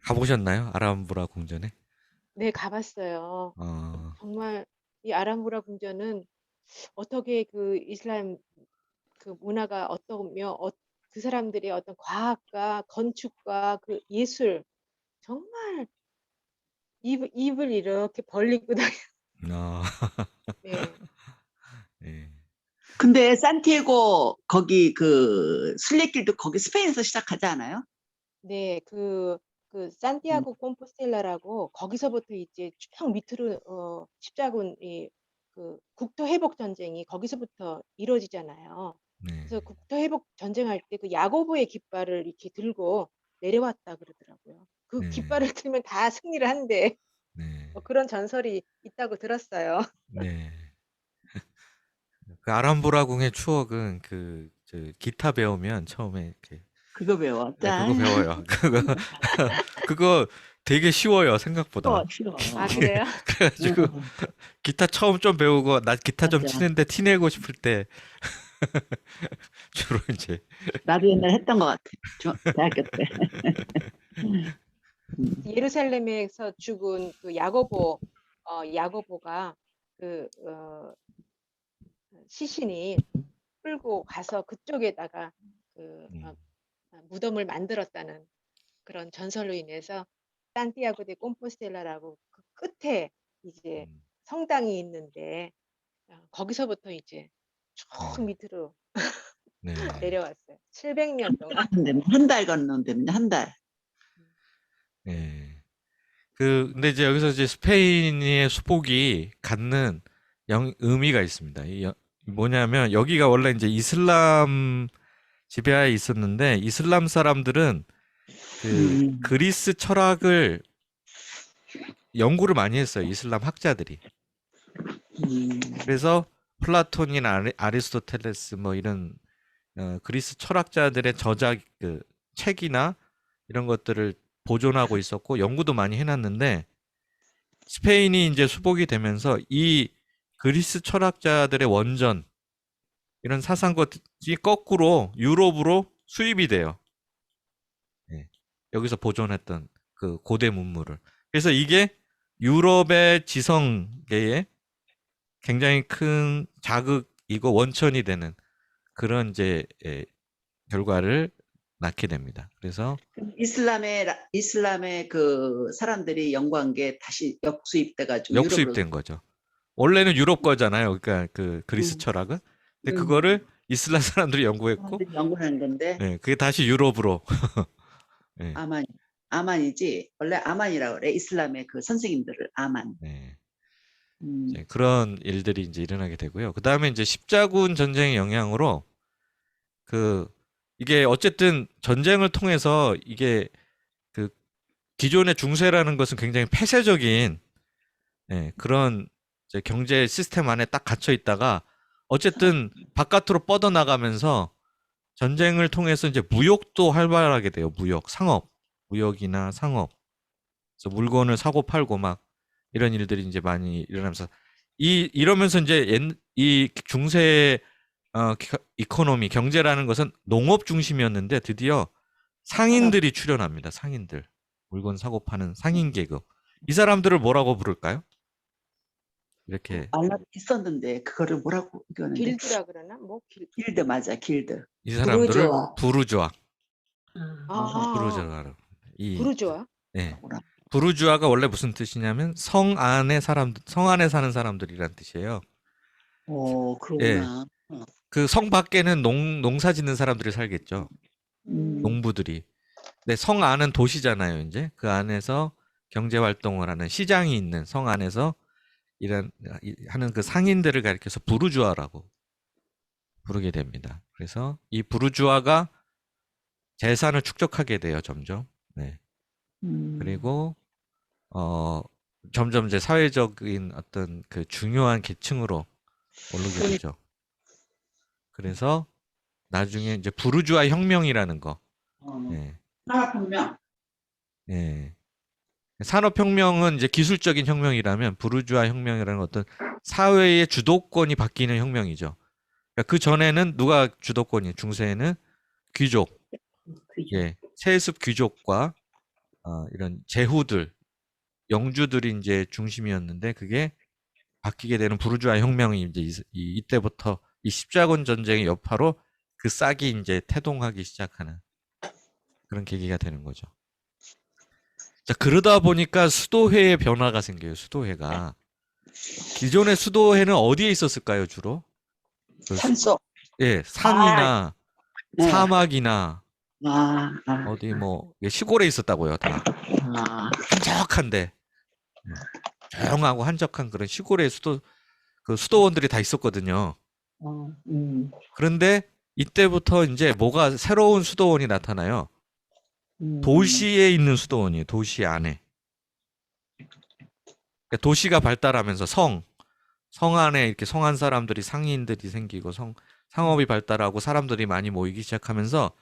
가보셨나요? 아람브라 궁전에? 네, 가봤어요. 정말 이 아람브라 궁전은 어떻게 그 이슬람 그 문화가 어떠며 그 사람들의 어떤 과학과 건축과 그 예술 정말 입을 이렇게 벌리고 네. 네. 근데 산티아고 거기 그 순례길도 거기 스페인에서 시작하지 않아요? 네, 그 산티아고 콤포스텔라라고 거기서부터 이제 쭉 밑으로 십자군 그 국토 회복 전쟁이 거기서부터 이루어지잖아요. 네. 그래서 국토 회복 전쟁할 때 그 야고보의 깃발을 이렇게 들고 내려왔다 그러더라고요. 그 네. 깃발을 들면 다 승리를 한대. 네. 그런 전설이 있다고 들었어요. 네. 그 아람브라 궁의 추억은 기타 배우면 처음에 이렇게 그거 배워. 그거 배워요. 그거 되게 쉬워요 생각보다. 쉬워. 아, 그래요? 그래가지고 기타 처음 좀 배우고 나 기타 좀 맞아. 치는데 티 내고 싶을 때 주로 이제 나도 옛날에 했던 것 같아. 대학교 때. 예루살렘에서 죽은 그 야고보가 시신이 끌고 가서 그쪽에다가 무덤을 만들었다는 그런 전설로 인해서 산티아고 데 콤포스텔라라고 그 끝에 이제 성당이 있는데 거기서부터 이제 쭉 밑으로 네. 내려왔어요. 700년 동안. 한 달 건너는데 한 달. 네. 근데 이제 여기서 이제 스페인의 수복이 갖는 의미가 있습니다. 뭐냐면 여기가 원래 이제 이슬람 지배하에 있었는데 이슬람 사람들은 그리스 철학을 연구를 많이 했어요. 이슬람 학자들이. 그래서 플라톤이나 아리스토텔레스 뭐 이런 그리스 철학자들의 저작 그 책이나 이런 것들을 보존하고 있었고 연구도 많이 해놨는데 스페인이 이제 수복이 되면서 이 그리스 철학자들의 원전 이런 사상것이 거꾸로 유럽으로 수입이 돼요. 예, 여기서 보존했던 그 고대 문물을. 그래서 이게 유럽의 지성계에 굉장히 큰 자극이고 원천이 되는 그런 이제 결과를 낳게 됩니다. 그래서 이슬람의 그 사람들이 연구한 게 다시 역수입돼가지고 유럽으로. 역수입된 거죠. 원래는 유럽 거잖아요. 그러니까 그 그리스 철학은. 근데 그거를 이슬람 사람들이 연구했고, 연구한 건데 네, 그게 다시 유럽으로. 네, 아만이지 원래 아만이라고 그래. 이슬람의 그 선생님들을 아만. 네. 음. 이제 그런 일들이 이제 일어나게 되고요. 그 다음에 이제 십자군 전쟁의 영향으로 이게 어쨌든 전쟁을 통해서 이게 그 기존의 중세라는 것은 굉장히 폐쇄적인 그런 이제 경제 시스템 안에 딱 갇혀 있다가 어쨌든 바깥으로 뻗어나가면서 전쟁을 통해서 이제 무역도 활발하게 돼요. 무역이나 상업. 그래서 물건을 사고 팔고 막 이런 일들이 이제 많이 일어나면서 이러면서 이제 이 중세 이코노미 경제라는 것은 농업 중심이었는데 드디어 상인들이 출현합니다. 상인들. 물건 사고 파는 상인 계급. 이 사람들을 뭐라고 부를까요? 이렇게 있었는데 그거를 뭐라고 이거는데 길드라 그러나? 뭐 길드 맞아 길드. 이 사람들을 부르주아. 부르주아로. 부르주아? 네. 부르주아가 원래 무슨 뜻이냐면 성 안에 사는 사람들이란 뜻이에요. 그러구나. 그 성 밖에는 농사 짓는 사람들이 살겠죠. 음. 농부들이. 근데 성 안은 도시잖아요, 이제. 그 안에서 경제 활동을 하는 시장이 있는 성 안에서 하는 그 상인들을 가리켜서 부르주아라고 부르게 됩니다. 그래서 이 부르주아가 재산을 축적하게 돼요, 점점. 네. 그리고 점점 이제 사회적인 어떤 그 중요한 계층으로 오르게 되죠. 그래서 나중에 이제 부르주아 혁명이라는 거. 네. 산업혁명. 네. 산업혁명은 이제 기술적인 혁명이라면 부르주아 혁명이라는 어떤 사회의 주도권이 바뀌는 혁명이죠. 그러니까 그 전에는 누가 주도권이 중세에는 귀족, 세습 귀족과 이런 제후들, 영주들이 이제 중심이었는데 그게 바뀌게 되는 부르주아 혁명이 이제 이때부터 이 십자군 전쟁의 여파로 그 싹이 이제 태동하기 시작하는 그런 계기가 되는 거죠. 자, 그러다 보니까 수도회의 변화가 생겨요. 수도회가. 기존의 수도회는 어디에 있었을까요, 주로? 산속. 예, 산이나 네. 사막이나 어디 뭐 시골에 있었다고요, 다. 한적한데. 조용하고 한적한 그런 시골의 수도원들이 다 있었거든요. 그런데 이때부터 이제 뭐가 새로운 수도원이 나타나요. 도시에 있는 수도원이에요. 도시 안에. 그러니까 도시가 발달하면서 성 안에 이렇게 성한 사람들이 상인들이 생기고 상업이 발달하고 사람들이 많이 모이기 시작하면서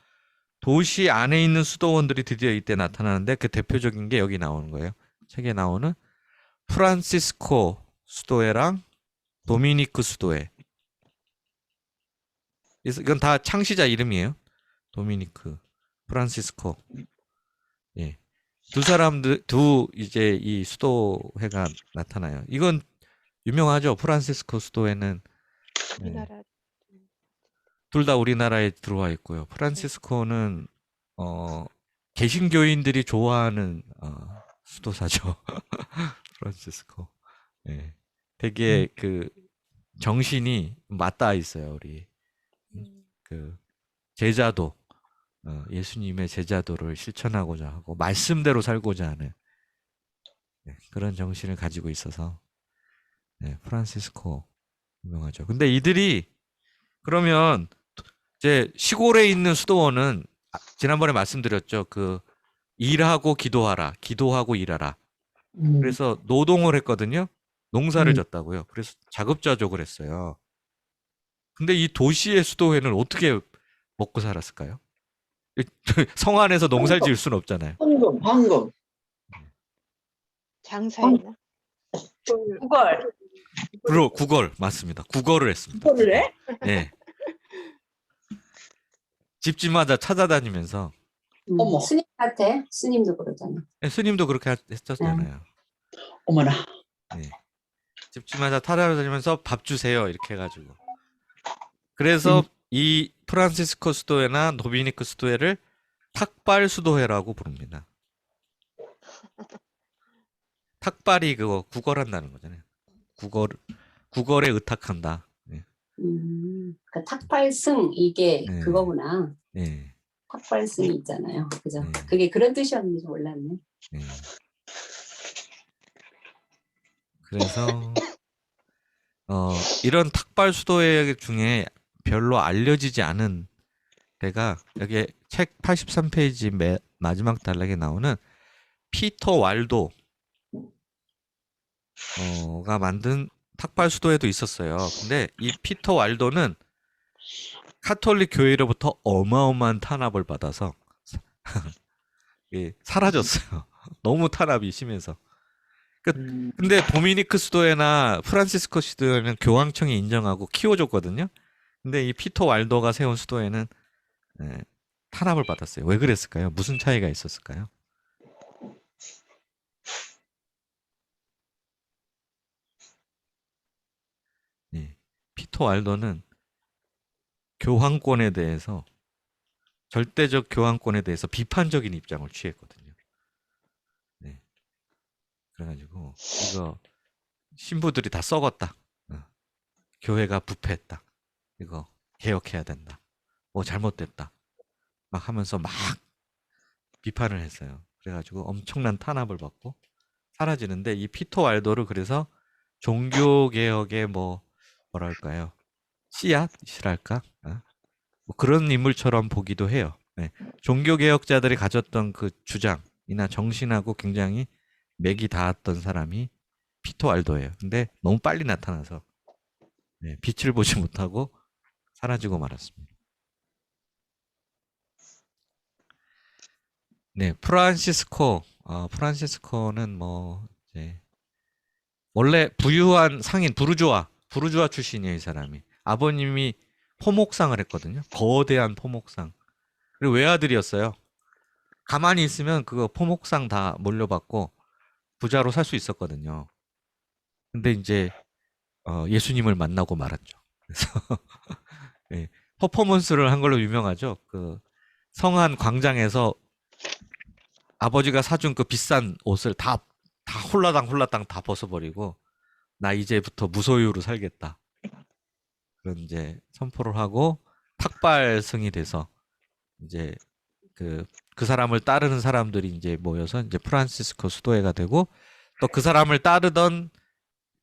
도시 안에 있는 수도원들이 드디어 이때 나타나는데 그 대표적인 게 여기 나오는 거예요. 책에 나오는 프란시스코 수도회랑 도미니크 수도회. 이건 다 창시자 이름이에요. 도미니크, 프란시스코. 예. 두 이제 이 수도회가 나타나요. 이건 유명하죠. 프란시스코 수도회는 우리나라 둘 다 우리나라에 들어와 있고요. 프란시스코는 개신교인들이 좋아하는 수도사죠. 프란시스코. 예. 되게 그 정신이 맞닿아 있어요. 우리 그 제자도 예수님의 제자도를 실천하고자 하고 말씀대로 살고자 하는 그런 정신을 가지고 있어서 프란시스코 유명하죠. 근데 이들이 그러면 이제 시골에 있는 수도원은 지난번에 말씀드렸죠. 그 일하고 기도하라, 기도하고 일하라. 그래서 노동을 했거든요. 농사를 졌다고요. 그래서 자급자족을 했어요. 근데 이 도시의 수도회는 어떻게 먹고 살았을까요? 성 안에서 농사를 지을 수는 없잖아요. 황금. 장사했나? 구걸. 국어를 맞습니다. 국어를 했습니다. 그거를 해? 예. 집집마다 찾아다니면서 어머. 스님한테 스님도 그러잖아. 스님도 그렇게 했었잖아요. 어머나. 네. 집집마다 찾아다니면서 밥 주세요 이렇게 해가지고. 그래서 이 프란시스코 수도회나 도미니크 수도회를 탁발 수도회라고 부릅니다. 탁발이 그거 구걸한다는 거잖아요. 구걸에 의탁한다. 예. 그 탁발승 이게 네. 그거구나. 예. 탁발승이 있잖아요. 그죠? 네. 그게 그런 뜻이었는지 몰랐네. 예. 그래서 이런 탁발 수도회 중에 별로 알려지지 않은 데가 여기 책 83페이지 마지막 단락에 나오는 피터 왈도가 만든 탁발 수도회도 있었어요. 근데 이 피터 왈도는 카톨릭 교회로부터 어마어마한 탄압을 받아서 사라졌어요. 너무 탄압이 심해서. 근데 도미니크 수도회나 프란시스코 수도회는 교황청이 인정하고 키워줬거든요. 근데 이 피터 왈도가 세운 수도회는 탄압을 받았어요. 왜 그랬을까요? 무슨 차이가 있었을까요? 피터 왈도는 교황권에 대해서 절대적 교황권에 대해서 비판적인 입장을 취했거든요. 네. 그래가지고 이거 신부들이 다 썩었다. 교회가 부패했다. 이거 개혁해야 된다. 뭐 잘못됐다. 막 하면서 막 비판을 했어요. 그래가지고 엄청난 탄압을 받고 사라지는데 이 피터 왈도를 그래서 종교개혁의 뭐랄까요? 씨앗이랄까? 뭐 그런 인물처럼 보기도 해요. 네. 종교개혁자들이 가졌던 그 주장이나 정신하고 굉장히 맥이 닿았던 사람이 피터 왈도예요. 근데 너무 빨리 나타나서 빛을 보지 못하고 사라지고 말았습니다. 네, 프란시스코는 이제 원래 부유한 상인 부르주아 출신이에요, 이 사람이. 아버님이 포목상을 했거든요. 거대한 포목상. 그리고 외아들이었어요. 가만히 있으면 그거 포목상 다 몰려받고 부자로 살 수 있었거든요. 근데 이제 예수님을 만나고 말았죠. 그래서 퍼포먼스를 한 걸로 유명하죠. 그 성안 광장에서 아버지가 사준 그 비싼 옷을 다 홀라당 다 벗어버리고 나 이제부터 무소유로 살겠다. 그런 이제 선포를 하고 탁발승이 돼서 이제 그 사람을 따르는 사람들이 이제 모여서 이제 프란시스코 수도회가 되고 또 그 사람을 따르던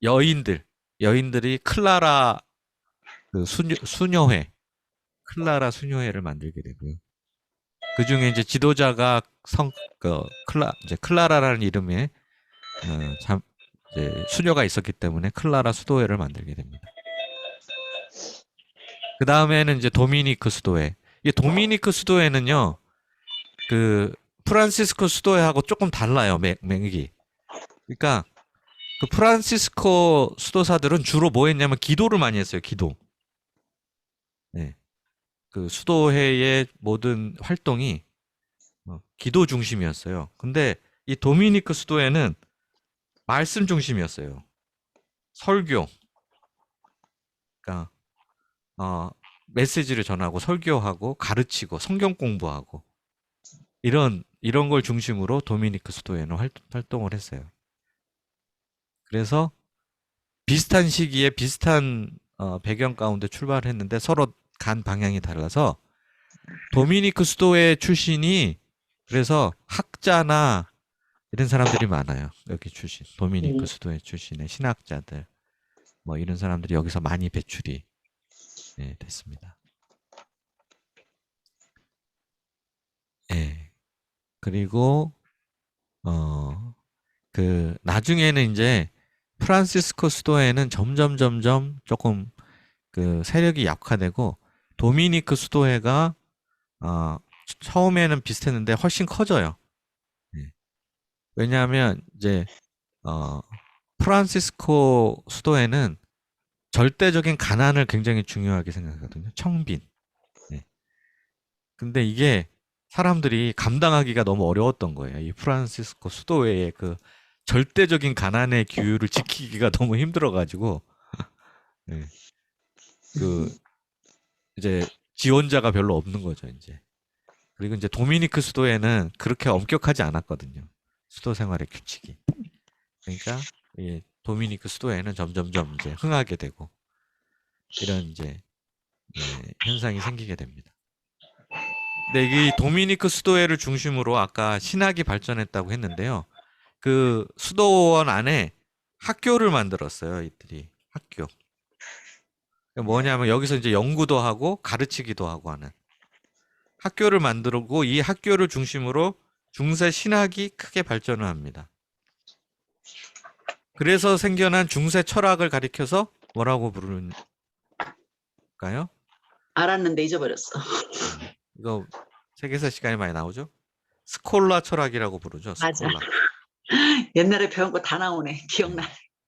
여인들이 클라라 그 수녀회, 클라라 수녀회를 만들게 되고요. 그 중에 이제 지도자가 이제 클라라라는 이름의 이제 수녀가 있었기 때문에 클라라 수도회를 만들게 됩니다. 그 다음에는 이제 도미니크 수도회. 이 도미니크 수도회는요, 그 프란시스코 수도회하고 조금 달라요, 맥이. 그러니까 그 프란시스코 수도사들은 주로 뭐 했냐면 기도를 많이 했어요, 기도. 네. 그 수도회의 모든 활동이 기도 중심이었어요. 근데 이 도미니크 수도회는 말씀 중심이었어요. 설교. 그러니까 메시지를 전하고 설교하고 가르치고 성경 공부하고 이런 걸 중심으로 도미니크 수도회는 활동을 했어요. 그래서 비슷한 시기에 비슷한 배경 가운데 출발을 했는데 서로 간 방향이 달라서 도미니크 수도회 출신이 그래서 학자나 이런 사람들이 많아요. 여기 출신 도미니크 수도회 출신의 신학자들 뭐 이런 사람들이 여기서 많이 배출이 됐습니다. 그리고 그 나중에는 이제 프란시스코 수도회는 점점 조금 그 세력이 약화되고 도미니크 수도회가 처음에는 비슷했는데 훨씬 커져요. 예. 왜냐하면 이제 프란시스코 수도에는 절대적인 가난을 굉장히 중요하게 생각하거든요. 청빈. 예. 근데 이게 사람들이 감당하기가 너무 어려웠던 거예요. 이 프란시스코 수도회의 그 절대적인 가난의 규율을 지키기가 너무 힘들어가지고 예. 그 이제 지원자가 별로 없는 거죠, 이제. 그리고 이제 도미니크 수도에는 그렇게 엄격하지 않았거든요. 수도 생활의 규칙이. 그러니까 이 도미니크 수도에는 점점점 이제 흥하게 되고 이런 이제 현상이 생기게 됩니다. 근데 이 도미니크 수도회를 중심으로 아까 신학이 발전했다고 했는데요. 그 수도원 안에 학교를 만들었어요, 이들이. 학교. 뭐냐면 여기서 이제 연구도 하고 가르치기도 하고 하는 학교를 만들고 이 학교를 중심으로 중세 신학이 크게 발전을 합니다. 그래서 생겨난 중세 철학을 가리켜서 뭐라고 부르는가요? 알았는데 잊어버렸어. 이거 세계사 시간에 많이 나오죠? 스콜라 철학이라고 부르죠. 맞아. 스콜라. 옛날에 배운 거 다 나오네. 기억나.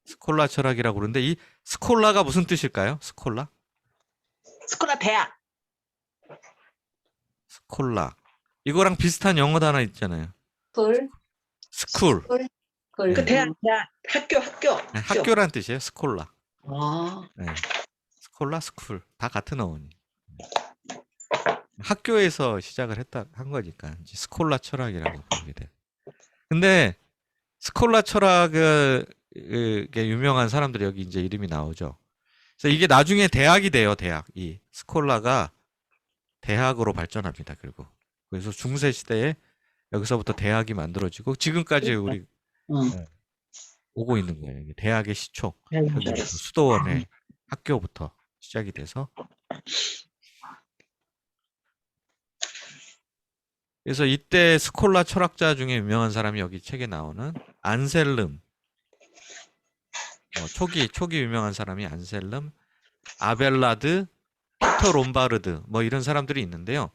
스콜라 철학이라고 그러는데 이 스콜라가 무슨 뜻일까요? 스콜라? 스콜라 대학. 스콜라. 이거랑 비슷한 영어 단어 있잖아요. 글, 스쿨. 글. 그 대학 학교. 네, 학교란 뜻이에요. 스콜라. 아, 네. 스콜라, 스쿨 다 같은 어원이. 학교에서 시작을 한 거니까 이제 스콜라 철학이라고 부르게 돼요. 근데 스콜라 철학을 이게 유명한 사람들이 여기 이제 이름이 나오죠. 그래서 이게 나중에 대학이 돼요. 대학. 이 스콜라가 대학으로 발전합니다. 결국. 그래서 중세 시대에 여기서부터 대학이 만들어지고 지금까지 우리 응. 오고 있는 거예요. 이게 대학의 시초. 여기부터 수도원의 학교부터 시작이 돼서 그래서 이때 스콜라 철학자 중에 유명한 사람이 여기 책에 나오는 안셀름, 초기 유명한 사람이 안셀름, 아벨라드, 피터 롬바르드 뭐 이런 사람들이 있는데요.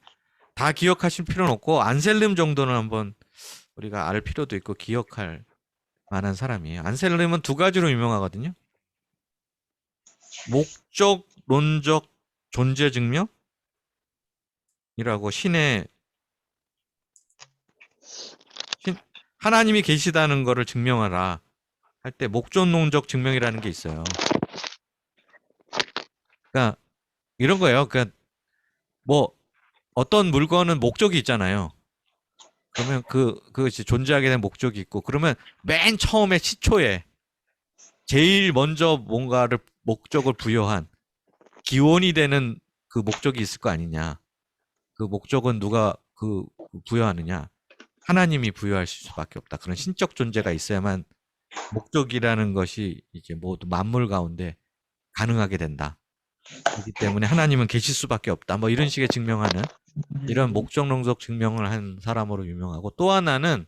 다 기억하실 필요는 없고 안셀름 정도는 한번 우리가 알 필요도 있고 기억할 만한 사람이에요. 안셀름은 두 가지로 유명하거든요. 목적론적 존재 증명이라고 하나님이 계시다는 거를 증명하라 할 때 목적론적 증명이라는 게 있어요. 그러니까 이런 거예요. 그러니까 뭐 어떤 물건은 목적이 있잖아요. 그러면 그것이 존재하게 된 목적이 있고 그러면 맨 처음에 시초에 제일 먼저 뭔가를 목적을 부여한 기원이 되는 그 목적이 있을 거 아니냐. 그 목적은 누가 부여하느냐. 하나님이 부여할 수밖에 없다. 그런 신적 존재가 있어야만 목적이라는 것이 이제 모두 만물 가운데 가능하게 된다. 그렇기 때문에 하나님은 계실 수밖에 없다. 뭐 이런 식의 증명하는 이런 목적론적 증명을 한 사람으로 유명하고 또 하나는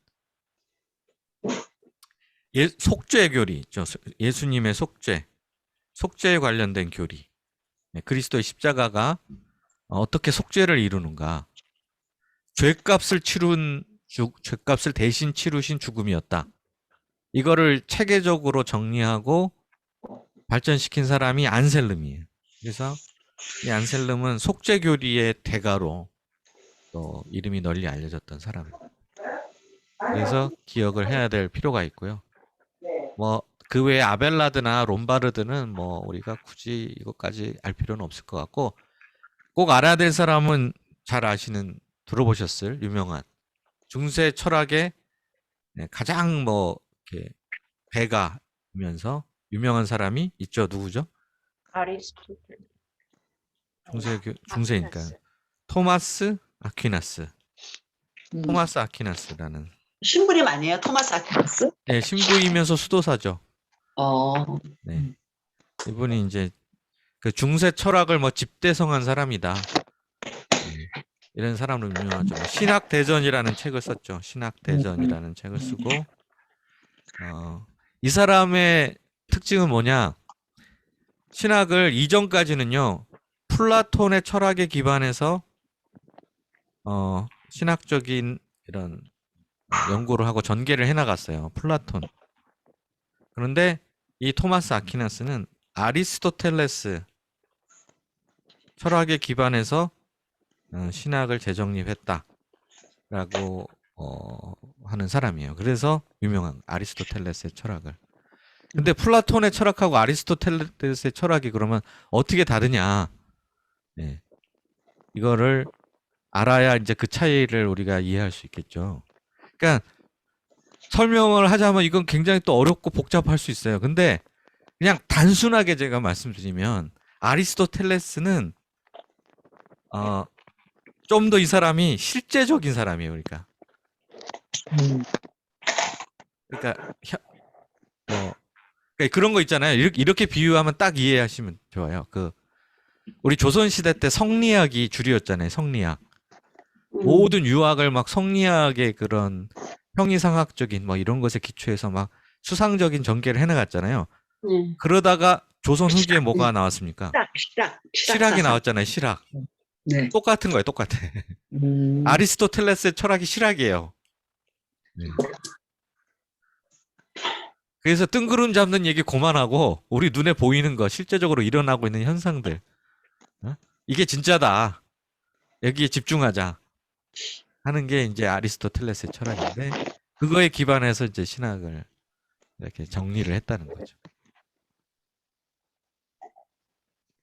속죄 교리 있죠. 예수님의 속죄에 관련된 교리. 그리스도의 십자가가 어떻게 속죄를 이루는가. 죄값을 대신 치루신 죽음이었다. 이거를 체계적으로 정리하고 발전시킨 사람이 안셀름이에요. 그래서 이 안셀름은 속죄 교리의 대가로 또 이름이 널리 알려졌던 사람입니다. 그래서 기억을 해야 될 필요가 있고요. 뭐 그 외에 아벨라드나 롬바르드는 뭐 우리가 굳이 이것까지 알 필요는 없을 것 같고 꼭 알아야 될 사람은 잘 아시는 들어보셨을 유명한 중세 철학의 가장 뭐 이렇게 배가면서 유명한 사람이 있죠. 누구죠? 아리스토텔. 중세니까 아퀴나스. 토마스 아퀴나스. 음. 토마스 아퀴나스라는 신부님 아니에요? 토마스 아퀴나스? 네, 신부이면서 수도사죠. 네. 이분이 이제 그 중세 철학을 뭐 집대성한 사람이다. 이런 사람으로 유명하죠. 신학대전이라는 책을 썼죠. 신학대전이라는 책을 쓰고 이 사람의 특징은 뭐냐? 신학을 이전까지는요. 플라톤의 철학에 기반해서 신학적인 이런 연구를 하고 전개를 해나갔어요. 플라톤. 그런데 이 토마스 아퀴나스는 아리스토텔레스 철학에 기반해서 신학을 재정립했다라고 하는 사람이에요. 그래서 유명한 아리스토텔레스의 철학을. 근데 플라톤의 철학하고 아리스토텔레스의 철학이 그러면 어떻게 다르냐? 네. 이거를 알아야 이제 그 차이를 우리가 이해할 수 있겠죠. 그러니까 설명을 하자면 이건 굉장히 또 어렵고 복잡할 수 있어요. 근데 그냥 단순하게 제가 말씀드리면 아리스토텔레스는 좀 더 이 사람이 실제적인 사람이에요. 그러니까 그러니까 그런 거 있잖아요. 이렇게 비유하면 딱 이해하시면 좋아요. 우리 조선 시대 때 성리학이 주류였잖아요. 성리학. 모든 유학을 막 성리학의 그런 형이상학적인 뭐 이런 것에 기초해서 막 수상적인 전개를 해나갔잖아요. 네. 그러다가 조선 후기에 뭐가 나왔습니까? 실학이 사상. 나왔잖아요. 실학. 네. 똑같은 거예요. 똑같아. 아리스토텔레스의 철학이 실학이에요. 네. 그래서 뜬구름 잡는 얘기 그만하고 우리 눈에 보이는 거 실제적으로 일어나고 있는 현상들 이게 진짜다. 여기에 집중하자 하는 게 이제 아리스토텔레스의 철학인데 그거에 기반해서 이제 신학을 이렇게 정리를 했다는 거죠.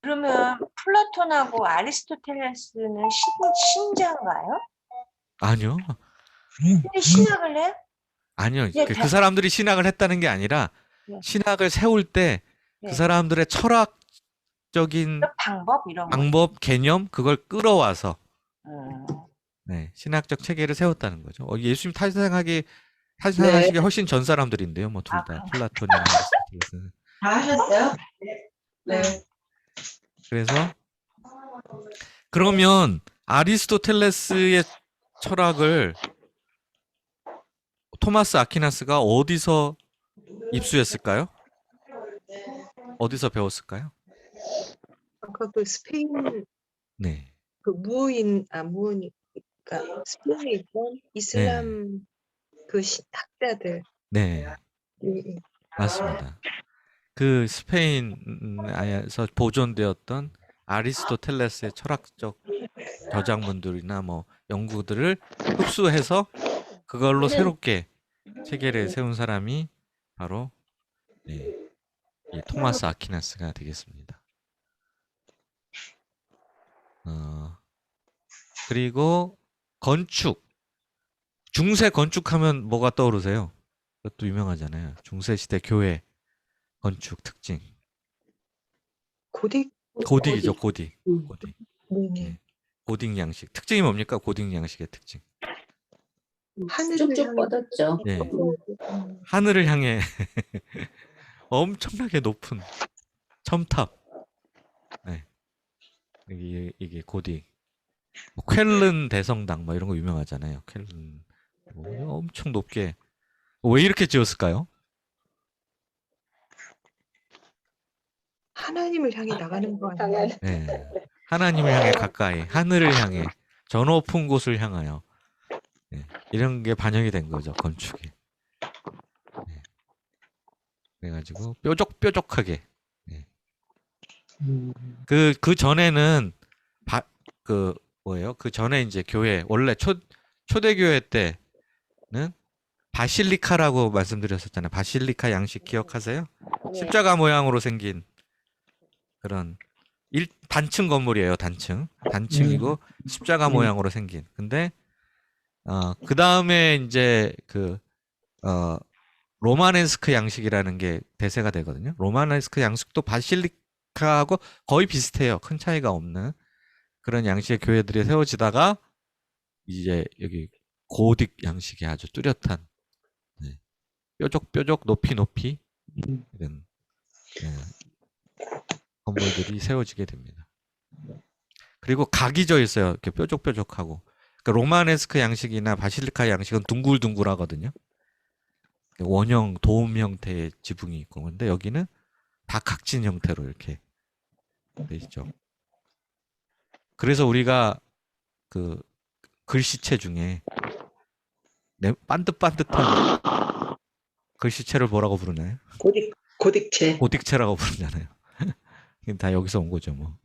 그러면 플라톤하고 아리스토텔레스는 신자인가요? 아니요. 근데 신학을 해요? 아니요. 예, 그 사람들이 신학을 했다는 게 아니라 네. 신학을 세울 때 그 네. 사람들의 철학적인 방법 이런 거. 방법, 개념 그걸 끌어와서 음. 네, 신학적 체계를 세웠다는 거죠. 예수님 탄생하시기 훨씬 전 사람들인데요. 뭐 둘 다 플라톤이나 아리스토텔레스는. 다 하셨어요? 네. 그래서 그러면 아리스토텔레스의 철학을 토마스 아퀴나스가 어디서 입수했을까요? 어디서 배웠을까요? 아까 그 스페인 네. 그 그러니까 스페인에 있던 이슬람 그 학자들. 네. 예. 맞습니다. 그 스페인에서 보존되었던 아리스토텔레스의 철학적 저작문들이나 뭐 연구들을 흡수해서 그걸로 새롭게 체계를 세운 사람이 바로 이 토마스 아퀴나스가 되겠습니다. 그리고 건축, 중세 건축하면 뭐가 떠오르세요? 그것도 유명하잖아요. 중세 시대 교회 건축 특징. 고딕이죠, 고딕. 고딕. 네네. 고딕 양식. 특징이 뭡니까? 고딕 양식의 특징. 하늘을 쭉쭉 향해 뻗었죠. 네. 하늘을 향해 엄청나게 높은 첨탑. 네. 이게 고딕. 뭐 쾰른 대성당 뭐 이런 거 유명하잖아요. 쾰른 뭐 엄청 높게 왜 이렇게 지었을까요? 하나님을 향해 나가는 거 아니에요? 네. 하나님을 향해 가까이, 하늘을 향해, 저 높은 곳을 향하여. 네. 이런 게 반영이 된 거죠, 건축에. 네. 그래가지고 뾰족뾰족하게. 네. 그 전에는 그 전에 이제 교회 원래 초대교회 때는 바실리카라고 말씀드렸었잖아요. 바실리카 양식 기억하세요? 십자가 모양으로 생긴 그런 단층 건물이에요. 단층이고 십자가 모양으로 생긴. 근데 그 다음에 이제 로마네스크 양식이라는 게 대세가 되거든요. 로마네스크 양식도 바실리카하고 거의 비슷해요. 큰 차이가 없는 그런 양식의 교회들이 세워지다가 이제 여기 고딕 양식이 아주 뚜렷한 뾰족뾰족 높이 이런 건물들이 세워지게 됩니다. 그리고 각이 져 있어요. 이렇게 뾰족뾰족하고. 그러니까 로마네스크 양식이나 바실리카 양식은 둥글둥글하거든요. 원형 도움 형태의 지붕이 있고, 근데 여기는 다 각진 형태로 이렇게 돼 있죠. 그래서 우리가 글씨체 중에 반듯반듯한 글씨체를 뭐라고 부르나요? 고딕체. 고딕체라고 부르잖아요. 이게 다 여기서 온 거죠, 뭐.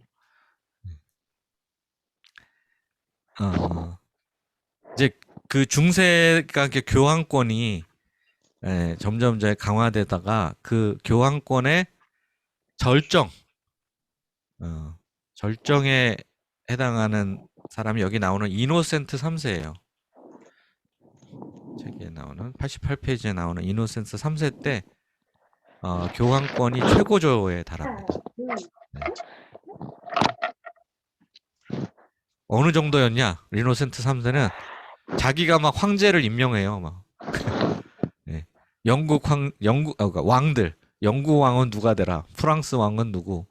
이제 그 중세가 이렇게 교황권이 점점 이제 강화되다가 그 교황권의 절정에 해당하는 사람이 여기 나오는 이노센트 3세예요. 책에 나오는 88페이지에 나오는 이노센트 3세 때 교황권이 최고조에 달합니다. 네. 어느 정도였냐? 이노센트 3세는 자기가 막 황제를 임명해요. 막 네. 그러니까 왕들, 영국 왕은 누가 되라, 프랑스 왕은 누구,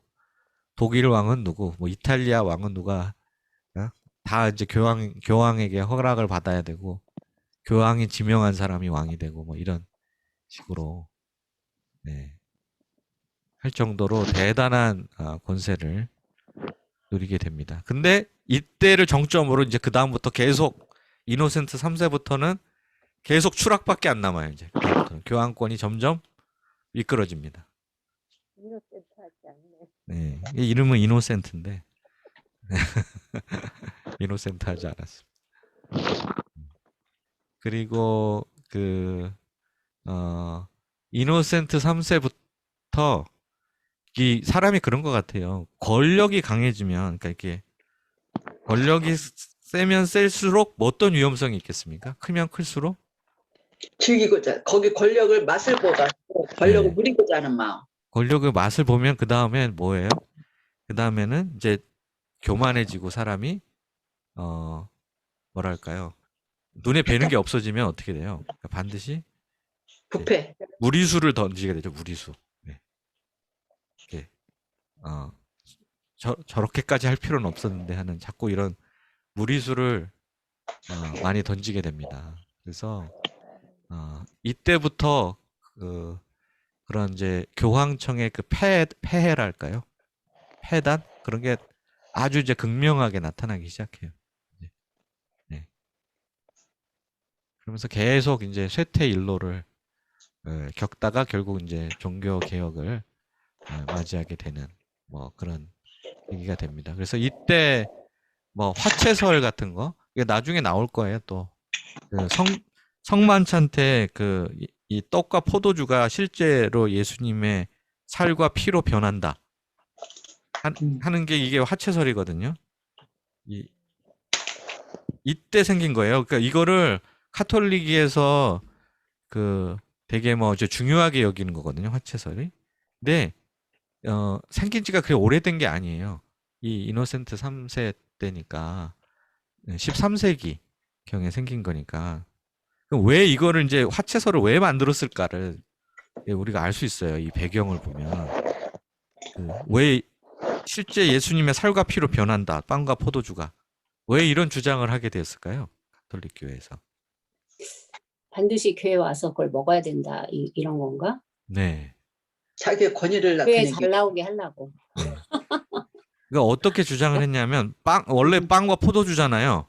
독일 왕은 누구, 뭐 이탈리아 왕은 누가, 다 이제 교황에게 허락을 받아야 되고, 교황이 지명한 사람이 왕이 되고, 뭐 이런 식으로 할 정도로 대단한 권세를 누리게 됩니다. 근데 이때를 정점으로 이제 그 다음부터 계속 이노센트 3세부터는 계속 추락밖에 안 남아요. 이제 그다음부터는 교황권이 점점 미끄러집니다. 이노센트 하지 않네. 네, 이 이름은 이노센트인데 이노센트 하지 않았습니다. 그리고 이노센트 3세부터 이 사람이 그런 것 같아요. 권력이 강해지면, 그러니까 이렇게 권력이 세면 셀수록 뭐 어떤 위험성이 있겠습니까? 크면 클수록 즐기고자 거기 권력을 맛을 보다 권력을 네. 누리고자 하는 마음. 권력의 맛을 보면 그 다음엔 뭐예요? 그 다음에는 이제 교만해지고 사람이 뭐랄까요? 눈에 뵈는 게 없어지면 어떻게 돼요? 그러니까 반드시 부패. 무리수를 던지게 되죠. 무리수. 네. 이렇게 저렇게까지 할 필요는 없었는데 하는 자꾸 이런 무리수를 많이 던지게 됩니다. 그래서 이때부터 그런 이제 교황청의 그 폐해랄까요? 폐단 그런 게 아주 이제 극명하게 나타나기 시작해요. 네. 그러면서 계속 이제 쇠퇴 일로를 겪다가 결국 이제 종교 개혁을 맞이하게 되는 뭐 그런 얘기가 됩니다. 그래서 이때 뭐 화채설 같은 거 이게 나중에 나올 거예요. 또 그 성만찬 때 이 떡과 포도주가 실제로 예수님의 살과 피로 변한다 하는 게 이게 화채설이거든요. 이때 생긴 거예요. 그러니까 이거를 카톨릭에서 되게 뭐 이제 중요하게 여기는 거거든요. 화채설이. 근데 생긴 지가 그렇게 오래된 게 아니에요. 이 이노센트 3세 때니까 13세기 경에 생긴 거니까. 그럼 왜 이거를 이제 화채설을 왜 만들었을까를 우리가 알 수 있어요. 이 배경을 보면 왜 실제 예수님의 살과 피로 변한다. 빵과 포도주가 왜 이런 주장을 하게 되었을까요? 가톨릭 교회에서. 반드시 교회 와서 그걸 먹어야 된다 이런 건가? 네. 자기의 권위를 교회 나타내기. 잘 나오게 하려고. 네. 그러니까 어떻게 주장을 했냐면 원래 빵과 포도주잖아요.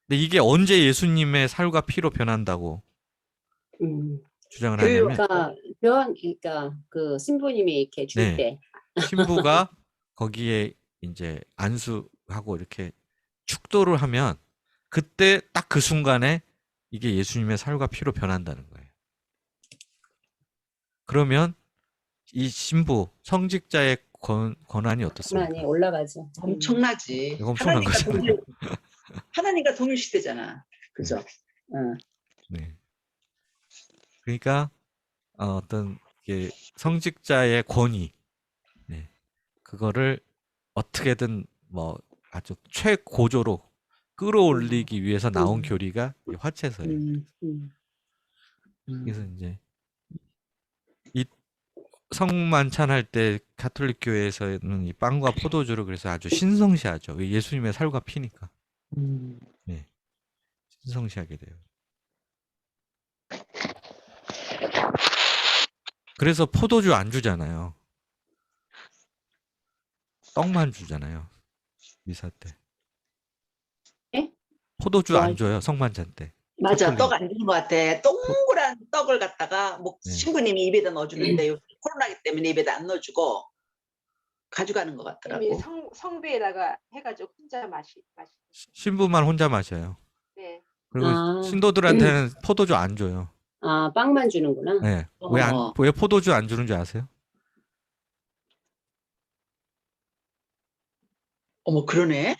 근데 이게 언제 예수님의 살과 피로 변한다고 주장을 하냐면 그러니까 그 신부님이 이렇게 줄 네. 때 신부가 거기에 이제 안수하고 이렇게 축도를 하면 그때 딱 그 순간에 이게 예수님의 살과 피로 변한다는 거예요. 그러면 이 신부 성직자의 권한이 어떻습니까? 많이 올라가죠. 엄청나지. 이거 엄청난 거죠. 하나님과 동일시대잖아. 그죠? 네. 그러니까 어떤 이게 성직자의 권위, 네. 그거를 어떻게든 뭐 아주 최고조로 끌어올리기 위해서 나온 교리가 이 화채설이에요. 그래서 이제 이 성만찬할 때 가톨릭 교회에서는 이 빵과 포도주를 그래서 아주 신성시하죠. 예수님의 살과 피니까. 네. 신성시하게 돼요. 그래서 포도주 안 주잖아요. 떡만 주잖아요. 미사 때. 예? 포도주 와. 안 줘요, 성만찬 때. 맞아, 섣불리. 떡 안 주는 것 같아. 동그란 떡을 갖다가 뭐 네. 신부님이 입에다 넣어주는데 요즘 코로나기 때문에 입에다 안 넣어주고 가져가는 것 이미 같더라고. 성배에다가 해가지고 혼자 마시. 신부만 혼자 마셔요. 네. 그리고 아. 신도들한테는 포도주 안 줘요. 아, 빵만 주는구나. 네. 어. 왜 포도주 안 주는 줄 아세요? 어머, 그러네.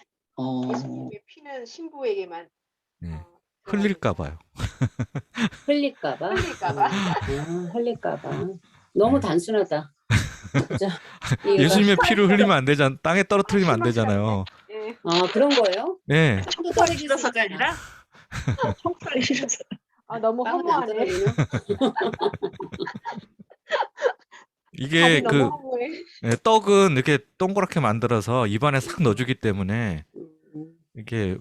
예수님의 피는 신부에게만 네. 어, 흘릴까 봐요. 흘릴까봐. 흘릴까봐. 흘릴까봐. 너무 네. 단순하다. 진짜. 이해가. 예수님의 피를 흘리면 안 되잖아. 땅에 떨어뜨리면 안 되잖아요. 예. 아, 그런 거예요? 네. 또 떨어질 수 싫어서가 있잖아. 아니라 청소하기 싫어서. 아, 너무 빵은 안 허무하네. 떨어지나? 이게 답이 그 너무 허무해. 네, 떡은 이렇게 동그랗게 만들어서 입안에 싹 넣어주기 때문에 이렇게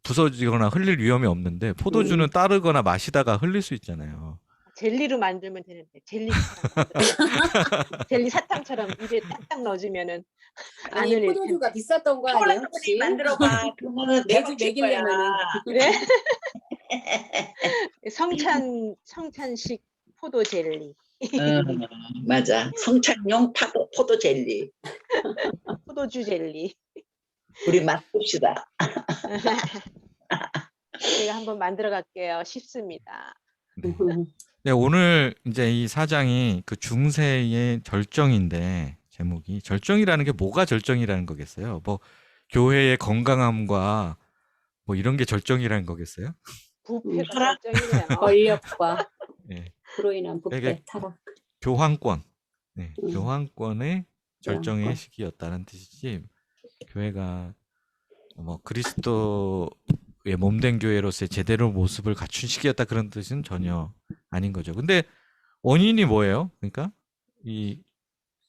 부서지거나 흘릴 위험이 없는데 포도주는 따르거나 마시다가 흘릴 수 있잖아요. 젤리로 만들면 되는데 젤리처럼 만들어. 젤리 사탕처럼 입에 딱딱 넣어주면은 아니, 안을 포도주가 비쌌던 거 아니에요, 초콜릿 혹시? 만들어봐. 그러면은 매주 대박 칠 거야. 먹이려면은. 그래? 성찬식 포도 젤리, 맞아. 성찬용 포도 젤리. 포도주 젤리. 우리 맛봅시다. 제가 한번 만들어 갈게요. 쉽습니다. 네, 오늘 이제 이 사장이 그 중세의 절정인데 제목이 절정이라는 게 뭐가 절정이라는 거겠어요? 뭐 교회의 건강함과 뭐 이런 게 절정이라는 거겠어요? 부패가 결정이네요. 권력과 네. 그로 인한 부패, 이게 타락. 교황권, 네, 음. 교황권의 절정의 교황권. 시기였다는 뜻이지 교회가 뭐 그리스도의 몸된 교회로서의 제대로 모습을 갖춘 시기였다 그런 뜻은 전혀 아닌 거죠. 근데 원인이 뭐예요? 그러니까 이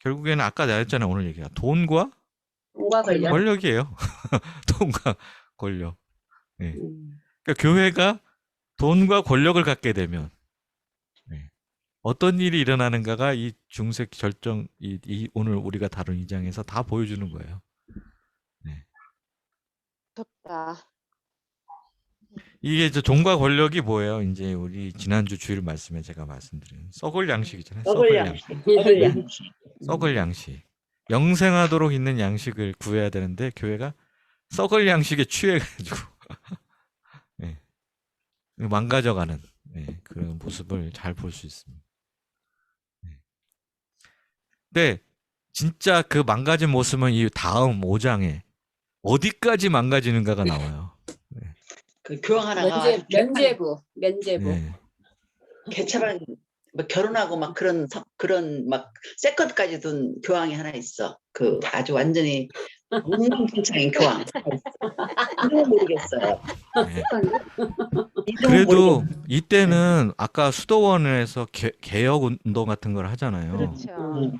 결국에는 아까 나왔잖아요. 오늘 얘기가 돈과 돈과 권력. 권력이에요. 돈과 권력. 네. 음. 그러니까 교회가 돈과 권력을 갖게 되면 네. 어떤 일이 일어나는가가 이 중세 절정 이 오늘 우리가 다룬 이 장에서 다 보여주는 거예요. 무섭다. 이게 이제 돈과 권력이 뭐예요? 이제 우리 지난주 주일 말씀에 제가 말씀드린 썩을 양식이잖아요. 썩을 양식. 썩을 양식. 썩을 양식. 영생하도록 있는 양식을 구해야 되는데 교회가 썩을 양식에 취해가지고 네. 망가져가는 네. 그런 모습을 잘 볼 수 있습니다. 네. 근데 진짜 그 망가진 모습은 이 다음 5장에 어디까지 망가지는가가 나와요. 그 교황 하나가 아주 면제부. 네. 개차반 뭐 결혼하고 막 그런 막 세컨드까지 둔 교황이 하나 있어. 그 아주 완전히 엉망진창인 교황. 이름은 모르겠어요. 네. 이름은 그래도 모르겠어요. 이때는 아까 수도원에서 개혁 운동 같은 걸 하잖아요. 그렇죠.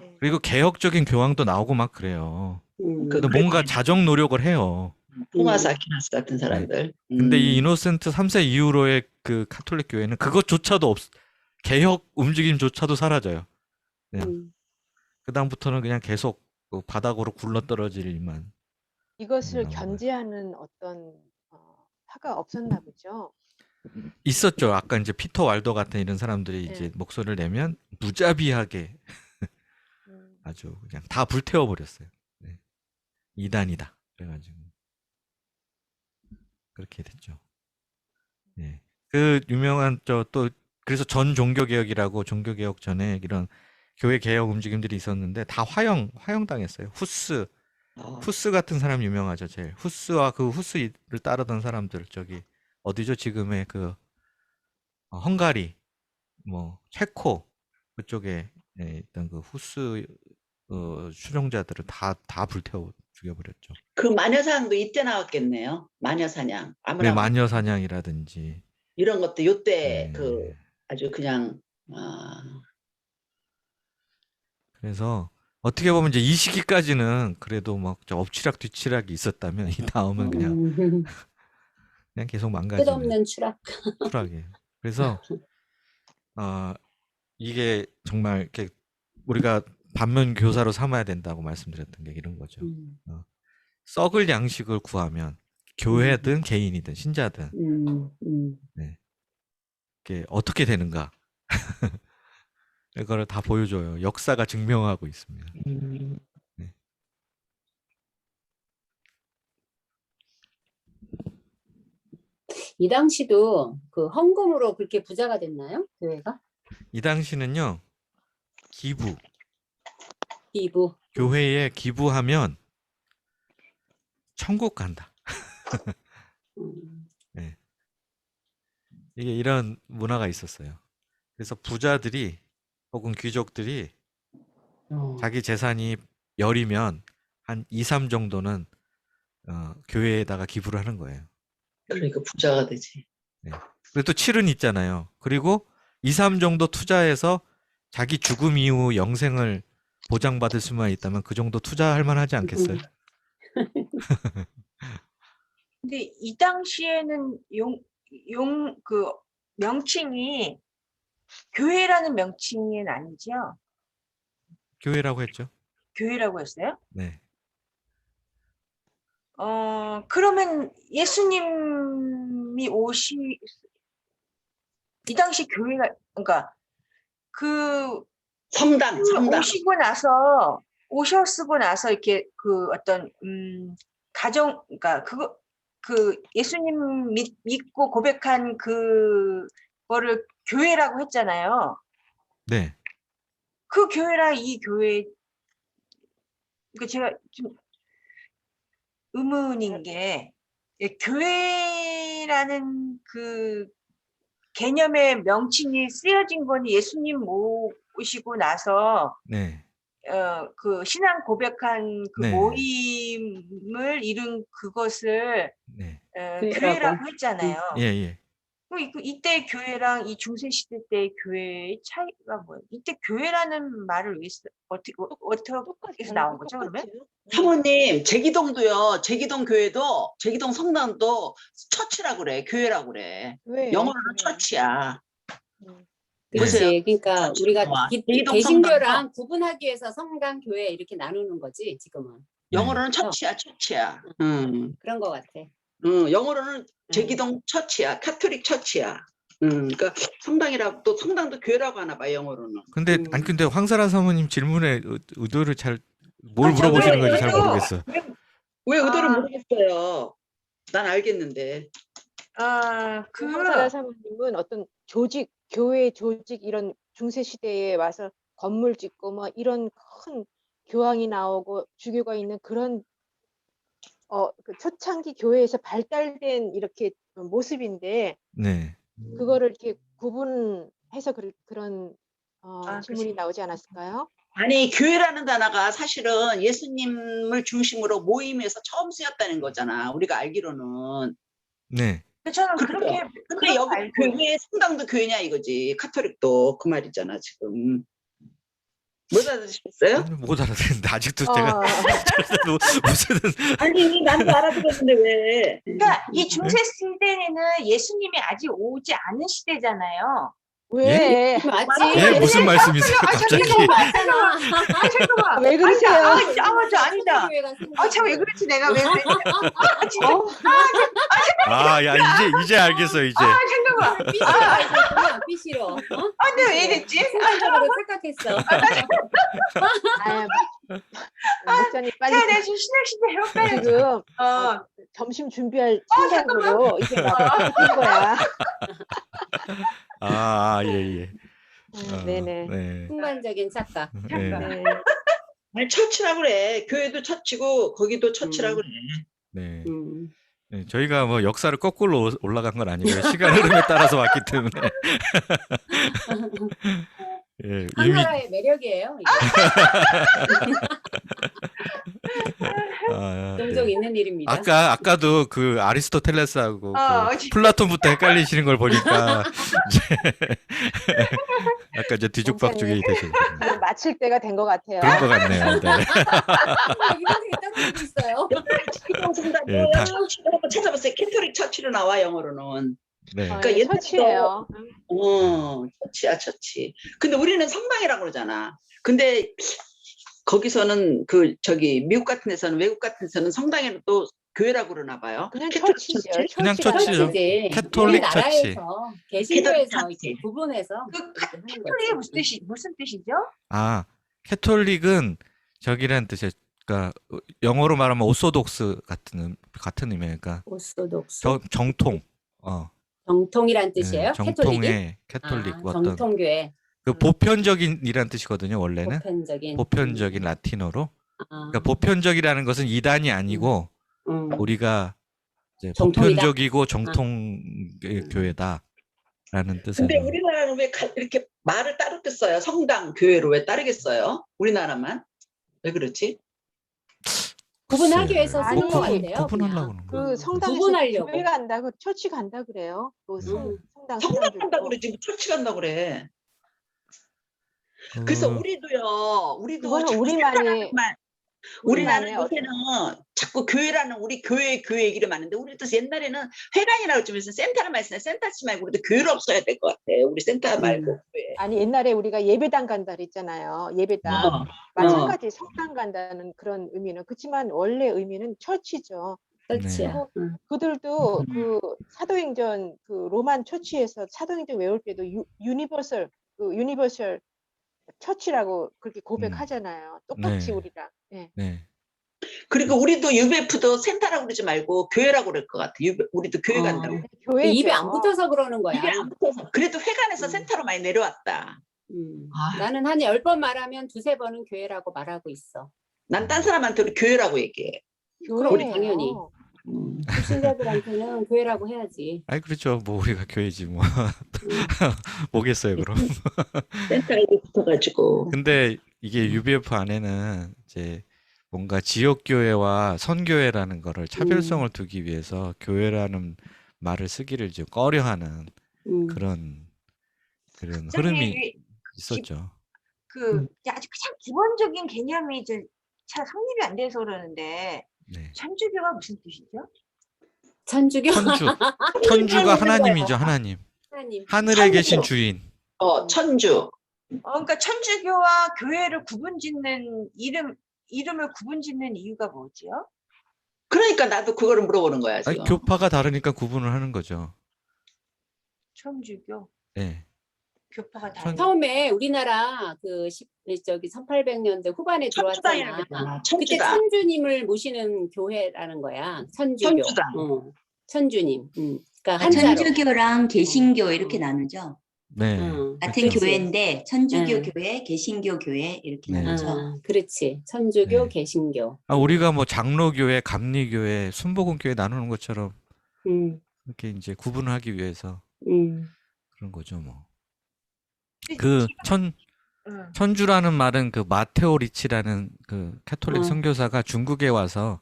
네. 그리고 개혁적인 교황도 나오고 막 그래요. 그 근데 뭔가 자정 노력을 해요. 토마스 아퀴나스 같은 사람들. 근데 이 이노센트 3세 이후로의 그 카톨릭 교회는 그것조차도 개혁 움직임조차도 사라져요. 그 다음부터는 그냥 계속 그 바닥으로 굴러떨어질 일만. 이것을 나오는 거예요. 견제하는 어떤 파가 없었나 보죠. 있었죠. 아까 이제 피터 왈더 같은 이런 사람들이 네. 이제 목소리를 내면 무자비하게 아주 그냥 다 불태워 버렸어요. 네. 이단이다. 그래가지고 그렇게 됐죠. 네. 그 유명한 또 그래서 전 종교개혁이라고 종교개혁 전에 이런 교회 개혁 움직임들이 있었는데 다 화형당했어요. 후스 같은 사람 유명하죠. 제일 후스와 그 후스를 따르던 사람들 저기 어디죠? 지금의 그 헝가리 뭐 체코 그쪽에 있던 그 후스 추종자들을 다 불태워 죽여버렸죠. 그 마녀사냥도 이때 나왔겠네요. 마녀사냥. 네, 아무나 마녀 사냥이라든지 이런 것도 요때 네. 그 아주 그냥 그래서 어떻게 보면 이제 이 시기까지는 그래도 막 엎치락 뒤치락이 있었다면 이 다음은 그냥 계속 망가지는 끝없는 추락. 추락이에요. 그래서 이게 정말 이렇게 우리가 반면 교사로 삼아야 된다고 말씀드렸던 게 이런 거죠. 썩을 양식을 구하면 교회든 개인이든 신자든 음. 이게 어떻게 되는가 이거를 다 보여줘요. 역사가 증명하고 있습니다. 음. 네. 이 당시도 그 헌금으로 그렇게 부자가 됐나요? 교회가? 이 당시는요, 기부, 기부. 교회에 기부하면 천국 간다. 음. 네. 이게 이런 문화가 있었어요. 그래서 부자들이 혹은 귀족들이 자기 재산이 열이면 한 2, 3 정도는 교회에다가 기부를 하는 거예요. 그러니까 부자가 되지. 그리고 또 7은 있잖아요. 그리고 2, 3 정도 투자해서 자기 죽음 이후 영생을 보장받을 수만 있다면 그 정도 투자할 만하지 않겠어요? 근데 이 당시에는 그 명칭이 교회라는 명칭은 아니죠? 교회라고 했죠. 교회라고 했어요? 네. 그러면 예수님이 이 당시 교회가, 그러니까 그 성당. 오셨고 나서 이렇게 그 어떤 그러니까 그 예수님 믿고 고백한 그거를 교회라고 했잖아요. 네. 그 교회랑 이 교회, 그러니까 제가 좀 의문인 게, 교회라는 그 개념의 명칭이 쓰여진 건 예수님 모시고 나서 네. 그 신앙 고백한 그 네. 모임을 이룬 그것을 네. 교회라고 했잖아요. 예, 예. 이때 교회랑 이 중세 시대 때의 교회의 차이가 뭐예요? 이때 교회라는 말을 어떻게 해서 나온 거죠, 그러면? 사모님, 제기동도요. 제기동 교회도, 제기동 성당도 처치라고 그래. 교회라고 그래. 왜? 영어로는 처치야. 그렇지. 네. 그러니까 처치 우리가 나와. 기- 대이동 개신교랑 구분하기 위해서 성당, 교회 이렇게 나누는 거지 지금은. 영어로는 그렇죠? 처치야, 처치야. 그런 것 같아. 영어로는 제기동 처치야. 카톨릭 처치야. 그러니까 성당이라고, 또 성당도 교회라고 하나 봐, 영어로는. 근데 아니 근데 황사라 사모님 질문의 의도를 뭘 저 물어보시는 왜 건지 잘 의도- 모르겠어. 왜 의도를 아. 모르겠어요. 난 알겠는데. 황사라 사모님은 어떤 조직, 교회 조직 이런 중세 시대에 와서 건물 짓고 뭐 이런 큰 교황이 나오고 주교가 있는 그런 그 초창기 교회에서 발달된 이렇게 모습인데 네. 그거를 이렇게 구분해서 그런 질문이 그치. 나오지 않았을까요? 아니, 교회라는 단어가 사실은 예수님을 중심으로 모임에서 처음 쓰였다는 거잖아. 우리가 알기로는. 네. 저는 그렇죠. 그렇게 근데 여기 알고 교회 성당도 교회냐 이거지. 카톨릭도 그 말이잖아, 지금. 못 알아듣으셨어요? 못 알아듣는데 아직도 제가 무슨 아니, 난도 알아들었는데 왜? 그러니까 이 중세 시대에는 예수님이 아직 오지 않은 시대잖아요. 왜? 맞지? 예, 무슨 말씀이세요, 갑자기? 맞잖아. 잠깐만. 왜 그러세요? 맞아, 아니다. 교회가 참 왜 그렇지, 내가 왜 그랬지? 아, 야, 이제 알겠어, 이제. 잠깐만. 삐시로 알고 있구나. 삐시로. 어? 근데 왜 이랬지? 순간적으로 착각했어. 목사님 빨리 내가 지금 신학시대 헷갈려. 지금 점심 준비할 생각으로 이제 막 바뀐 거야. 아, 예. 네네. 네. 순간적인 착각. 네. 네. 아니, 처치라고 그래. 교회도 처치고 거기도 처치라고 그래. 네. 음. 네, 저희가 뭐 역사를 거꾸로 올라간 건 아니고요. 시간 흐름에 따라서 왔기 때문에. 예, 이미 한나라의 매력이에요. 이게. 종종 네. 있는 일입니다. 아까도 그 아리스토텔레스하고 그 진짜. 플라톤부터 헷갈리시는 걸 보니까 이제 약간 이제 뒤죽박죽이 되시고 저는 마칠 때가 된 것 같아요. 그런 것 같네요. 네. 이런 게 떨어지고 있어요. 제기동 성당도 예, 다- 처치로 한번 찾아봤어요. 캐톨릭 처치로 나와, 영어로는. 네. 그러니까 예, 옛날부터- 처치예요. 처치야, 처치. 근데 우리는 성당이라고 그러잖아. 근데 거기서는 미국 같은 데서는, 외국 같은 데서는 성당에는 또 교회라고 그러나 봐요. 그냥 캐톨릭 처치죠. 처치? 그냥 처치가 처치죠. 처치지. 캐톨릭 우리나라에서 개신교에서 캐톨릭 이렇게 처치. 구분해서 그 그렇게 하는 캐톨릭이 거지. 무슨 뜻이죠? 아, 캐톨릭은 저기란 뜻이에요. 그러니까 영어로 말하면 오소독스 같은 의미예요. 그러니까 오소독스 정통. 정통이란 네, 뜻이에요. 캐톨릭이? 정통의 캐톨릭 아, 어떤 정통교회. 그 보편적인이란 뜻이거든요. 원래는 보편적인. 보편적인 라틴어로. 아, 그러니까 보편적이라는 것은 이단이 아니고 우리가 이제 정통이다? 보편적이고 정통의 교회다라는 뜻에서. 근데 우리나라는 왜 이렇게 말을 따르게 써요? 성당, 교회로 왜 따르겠어요? 우리나라만? 왜 그렇지? 구분하기 위해서 아니, 쓰는 것 같아요. 구분하려고 그냥. 그러는 거예요. 그 성당에서 구분하려고. 교회 간다고 처치 간다 그래요. 그 성당 성당 사람들도. 간다고 그래. 지금 철치 간다고 그래. 그래서 우리도 그거는 자꾸 우리만이- 생각하는 말, 우리나라는 우리만의 요새는 자꾸 교회라는 우리 교회 얘기를 많은데 우리도 옛날에는 회관이라고 좀 해서 센터를 많이 쓰네. 센터 쓰지 말고 우리도 교회를 없어야 될 것 같아. 우리 센터 말고 교회. 아니 옛날에 우리가 예배당 간다 그랬잖아요. 예배당. 마찬가지 성당 간다는 그런 의미는 그렇지만 원래 의미는 처치죠. 처치야. 네. 응. 그들도 그 사도행전 그 로만 처치에서 사도행전 외울 때도 유니버설 처치라고 그렇게 고백하잖아요. 똑같이 네. 우리랑. 예. 네. 그리고 우리도 UBF도 센터라고 그러지 말고 교회라고 그럴 것 같아. 우리도 교회 간다고. 교회죠. 입에 안 붙어서 그러는 거야. 입에 안 붙어서. 그래도 회관에서 센터로 많이 내려왔다. 아. 나는 한 10번 말하면 2-3번은 교회라고 말하고 있어. 난 딴 사람한테 교회라고 얘기해. 그럼 교회예요. 당연히. 신자들한테는 교회라고 해야지. 아이 그렇죠. 뭐 우리가 교회지 뭐. 뭐겠어요, 그럼. 센터에 붙어가지고. 근데 이게 UBF 안에는 이제 뭔가 지역 교회와 선교회라는 거를 차별성을 두기 위해서 교회라는 말을 쓰기를 좀 꺼려하는 그런 흐름이 있었죠. 아주 그냥 기본적인 개념이 이제 잘 성립이 안 돼서 그러는데 네. 천주교가 무슨 뜻이죠? 천주교? 천주가 하나님이죠, 하나님. 하나님. 하늘에 천주. 계신 주인. 천주. 그러니까 천주교와 교회를 구분짓는 이름을 구분짓는 이유가 뭐지요? 그러니까 나도 그거를 물어보는 거야, 아니, 지금. 교파가 다르니까 구분을 하는 거죠. 천주교 네. 교파가 다른. 처음에 우리나라 그 1800년대 후반에 천주당이라고 들어왔잖아. 그랬잖아. 그때 천주당. 천주님을 모시는 교회라는 거야. 천주교. 천주당. 천주님. 그러니까 한자로. 천주교랑 개신교 이렇게 나누죠. 네. 같은 그치. 교회인데 천주교 네. 교회, 개신교 교회 이렇게 네. 나누죠. 그렇지. 천주교, 네. 개신교. 우리가 뭐 장로교회, 감리교회, 순복음교회 나누는 것처럼 이렇게 이제 구분하기 위해서 그런 거죠, 뭐. 천주라는 말은 그 마테오 리치라는 그 캐톨릭 선교사가 중국에 와서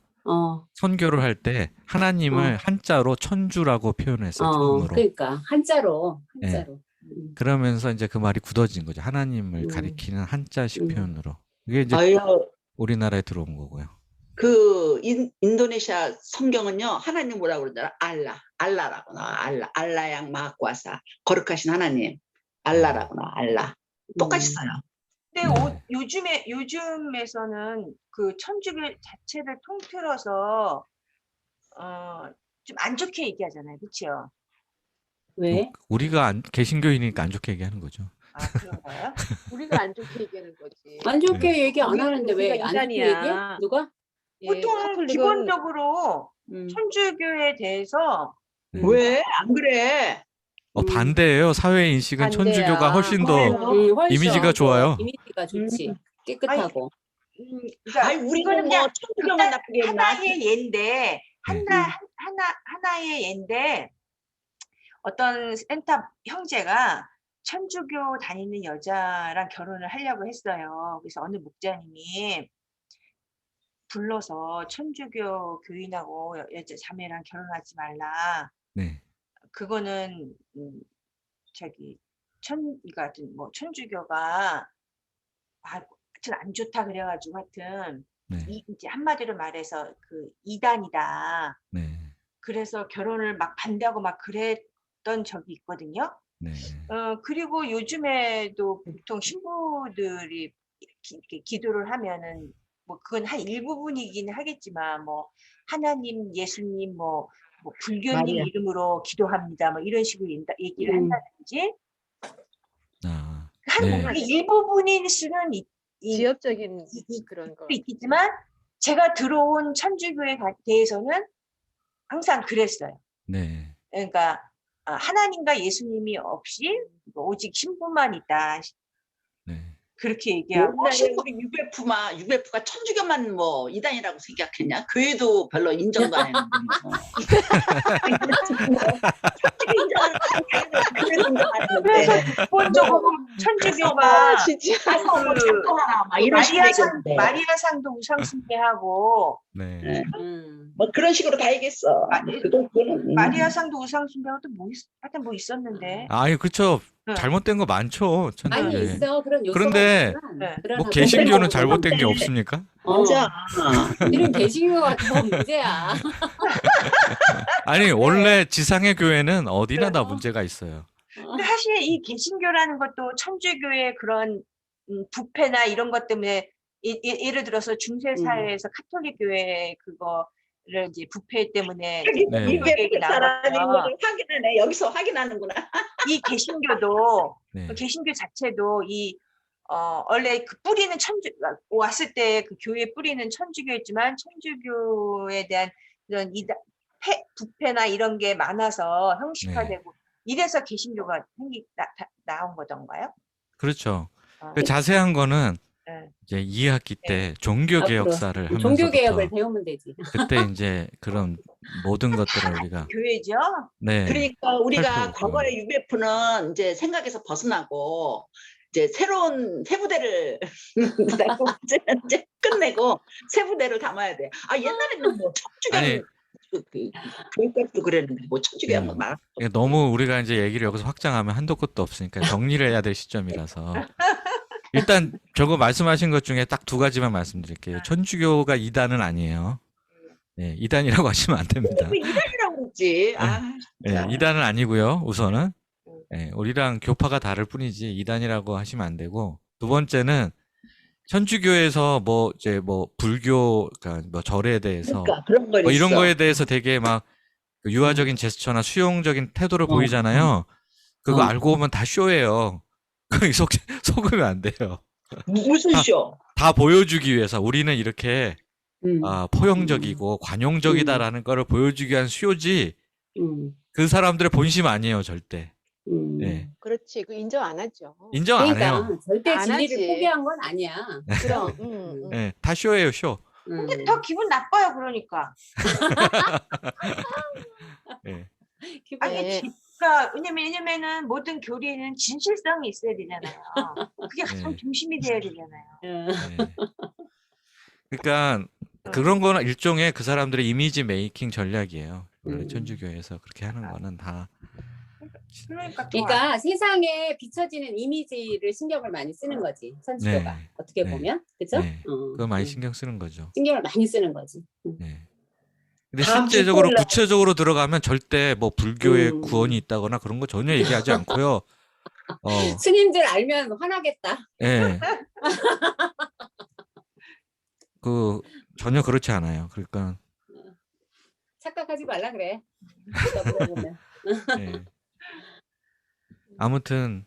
선교를 할 때 하나님을 한자로 천주라고 표현했어요, 처음으로. 그러니까 한자로. 네. 그러면서 이제 그 말이 굳어진 거죠. 하나님을 가리키는 한자식 표현으로. 그게 이제 우리나라에 들어온 거고요. 그 인도네시아 성경은요, 하나님 뭐라고 그러잖아. 알라라고 나와. 알라양 마하쿠아사. 거룩하신 하나님. 알라라고 나와. 알라. 똑같이 써요. 근데 요즘에서는 그 천주교 자체를 통틀어서 좀 안 좋게 얘기하잖아요, 그렇죠? 왜? 우리가 개신교인이니까 안 좋게 얘기하는 거죠. 아 그런가요? 우리가 안 좋게 얘기하는 거지. 안 좋게 네. 얘기 안 하는데 왜 우리가 안 좋게 인간이야. 얘기해? 누가? 예, 보통 카톨릭은 기본적으로 천주교에 대해서 왜? 안 그래? 반대예요. 사회 인식은 반대야. 천주교가 훨씬 더 훨씬 이미지가 좋아요. 이미지가 좋지. 깨끗하고. 그러니까 아니, 우리는 이거는 뭐 그냥 천주교만 나쁘게 했나? 하나의 예인데 하나의 예인데 어떤 센터 형제가 천주교 다니는 여자랑 결혼을 하려고 했어요. 그래서 어느 목자님이 불러서 천주교 교인하고 여자 자매랑 결혼하지 말라. 네. 그거는 그러니까 뭐 천주교가 하여튼 안 좋다 그래가지고 하여튼 네. 이제 한마디로 말해서 그 이단이다. 네. 그래서 결혼을 막 반대하고 막 그랬던 적이 있거든요. 네. 그리고 요즘에도 보통 신부들이 이렇게 기도를 하면은 뭐 그건 한 일부분이긴 하겠지만 뭐 하나님, 예수님, 뭐 불교님 마리아. 이름으로 기도합니다. 뭐 이런 식으로 얘기를 한다든지 아, 한 네. 일부분일 수는 지엽적인 그런 거. 있겠지만 제가 들어온 천주교에 대해서는 항상 그랬어요. 네. 그러니까 하나님과 예수님이 없이 오직 신부만 있다. 네. 그렇게 얘기하고 옛날에 우리 UBF가 천주교만 뭐 이단이라고 생각했냐? 교회도 별로 인정도 안 했는데 뭐. 천주교 인정하는 교회도 인정 안 했는데 기본적으로 천주교가 진짜. 가서 뭐 참관하라 막 이런 식으로 얘기했는데 마리아상도 우상숭배하고 네. 네. 음. 뭐 그런 식으로 다 얘기했어. 그거는 마리아상도 우상숭배하고 또 하여튼 뭐 있었는데 아니, 그쵸. 응. 잘못된 거 많죠. 많이 천주교에. 있어. 그런 요소가 그런데 있지만 네. 그러나 뭐 개신교는 전체적으로 잘못된 게 없습니까? 맞아. 이런 개신교가 더 문제야. 아니, 원래 지상의 교회는 어디나 다 그래요? 문제가 있어요. 근데 사실 이 개신교라는 것도 천주교의 그런 부패나 이런 것 때문에 예를 들어서 중세 사회에서 카톨릭 교회 그거를 이제 부패 때문에 네. UBF 사람이 이거를 확인하네. 여기서 확인하는구나. 이 개신교도 네. 개신교 자체도 원래 그 뿌리는 왔을 때 그 교회 뿌리는 천주교였지만 천주교에 대한 이런 부패나 이런 게 많아서 형식화되고 이래서 개신교가 나온 거던가요? 그렇죠. 어. 그 자세한 거는 네. 이제 2학기 때 종교개혁사를 하면서부터 종교개혁을 배우면 되지. 그때 이제 그런 모든 것들을 우리가 교회죠? 네. 그러니까 우리가 살펴보죠. 과거의 UBF는 이제 생각에서 벗어나고 이제 새로운 새 부대를 이제 끝내고 새 부대를 담아야 돼. 옛날에는 뭐 아니, 천주교 교육학도 그랬는데 뭐 천주교 한번 말. 이게 너무 우리가 이제 얘기를 여기서 확장하면 한도 끝도 없으니까 정리를 해야 될 시점이라서 일단 저거 말씀하신 것 중에 딱 두 가지만 말씀드릴게요. 천주교가 이단은 아니에요. 네, 이단이라고 하시면 안 됩니다. 왜 이단이라고 그러지? 네, 이단은 아니고요. 우선은 네, 우리랑 교파가 다를 뿐이지 이단이라고 하시면 안 되고, 두 번째는 천주교에서 뭐 이제 뭐 불교, 그러니까 뭐 절에 대해서 그러니까 그런 거 뭐 이런 있어. 거에 대해서 되게 막그 유아적인 제스처나 수용적인 태도를 보이잖아요. 그거 알고 보면 다 쇼예요. 그거 속으면 안 돼요. 무슨 쇼? 다 보여주기 위해서 우리는 이렇게 음. 포용적이고 관용적이다라는 거를 보여주기 위한 쇼지, 그 사람들의 본심 아니에요, 절대. 네. 그렇지. 그 인정 안 하죠. 인정 안 그러니까 해요. 절대 안 진리를 하지. 포기한 건 아니야. 그럼. 네, 다 쇼예요, 쇼. 근데 더 기분 나빠요, 그러니까. 네. 기분 네. 그러니까 왜냐면은 모든 교리에는 진실성이 있어야 되잖아요. 그게 가장 네. 중심이 돼야 되잖아요. 네. 그러니까 그런 거는 일종의 그 사람들의 이미지 메이킹 전략이에요. 원래 천주교에서 그렇게 하는 거는 다. 그러니까 그러니까 세상에 비춰지는 이미지를 신경을 많이 쓰는 거지. 천주교가. 네. 어떻게 네. 보면. 그죠? 네. 그거 많이 신경 쓰는 거죠. 신경을 많이 쓰는 거지. 네. 근데 다 실제적으로 붙을라. 구체적으로 들어가면 절대 뭐 불교에 구원이 있다거나 그런 거 전혀 얘기하지 않고요. 스님들 알면 화나겠다. 예. 그 전혀 그렇지 않아요. 그러니까 착각하지 말라 그래. 누가 물어보면. 예. 아무튼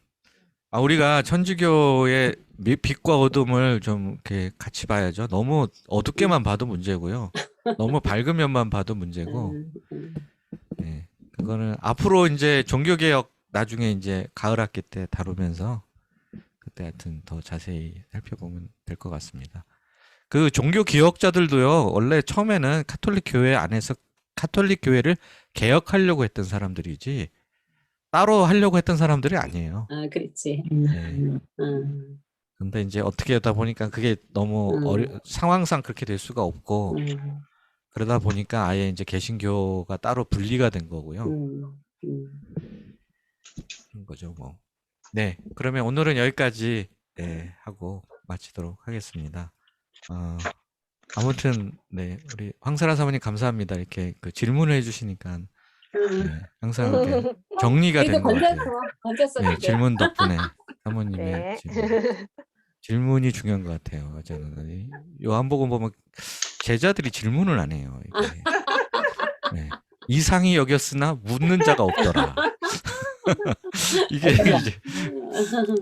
우리가 천주교의 빛과 어둠을 좀 이렇게 같이 봐야죠. 너무 어둡게만 봐도 문제고요. 너무 밝은 면만 봐도 문제고. 네. 그거는 앞으로 이제 종교개혁 나중에 이제 가을 학기 때 다루면서 그때 하여튼 더 자세히 살펴보면 될 것 같습니다. 그 종교 개혁자들도요, 원래 처음에는 카톨릭 교회 안에서 카톨릭 교회를 개혁하려고 했던 사람들이지 따로 하려고 했던 사람들이 아니에요. 그렇지. 네. 근데 이제 어떻게 하다 보니까 그게 너무 상황상 그렇게 될 수가 없고, 그러다 보니까 아예 이제 개신교가 따로 분리가 된 거고요. 그런 거죠, 뭐. 네, 그러면 오늘은 여기까지 하고 마치도록 하겠습니다. 아무튼 네, 우리 황설아 사모님 감사합니다. 이렇게 그 질문을 해주시니까 항상 이렇게 정리가 그래도 된 것 같아요. 건졌어. 네, 질문 덕분에 사모님의 네. 질문. 질문이 중요한 것 같아요. 저는 이 요한복음 보면 제자들이 질문을 안 해요. 이게. 네. 이상히 여겼으나 묻는 자가 없더라. 이게 이제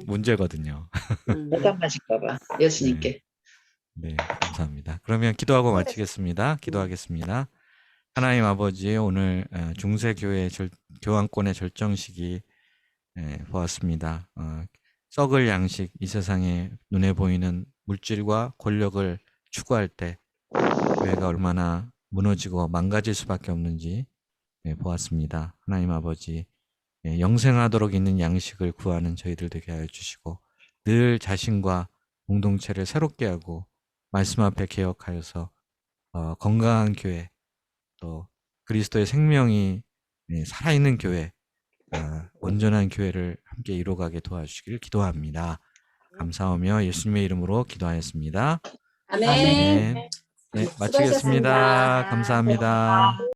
문제거든요. 대답하실까 봐 예수님께. 네, 감사합니다. 그러면 기도하고 마치겠습니다. 기도하겠습니다. 하나님 아버지, 오늘 중세교회 교환권의 절정식이 보았습니다. 썩을 양식, 이 세상에 눈에 보이는 물질과 권력을 추구할 때 교회가 얼마나 무너지고 망가질 수밖에 없는지 보았습니다. 하나님 아버지, 영생하도록 있는 양식을 구하는 저희들 되게 하여 주시고 늘 자신과 공동체를 새롭게 하고 말씀 앞에 개혁하여서 건강한 교회, 또 그리스도의 생명이 살아있는 교회, 온전한 교회를 함께 이루어가게 도와주시기를 기도합니다. 감사하며 예수님의 이름으로 기도하였습니다. 아멘. 아멘. 네, 마치겠습니다. 수고하셨습니다. 감사합니다.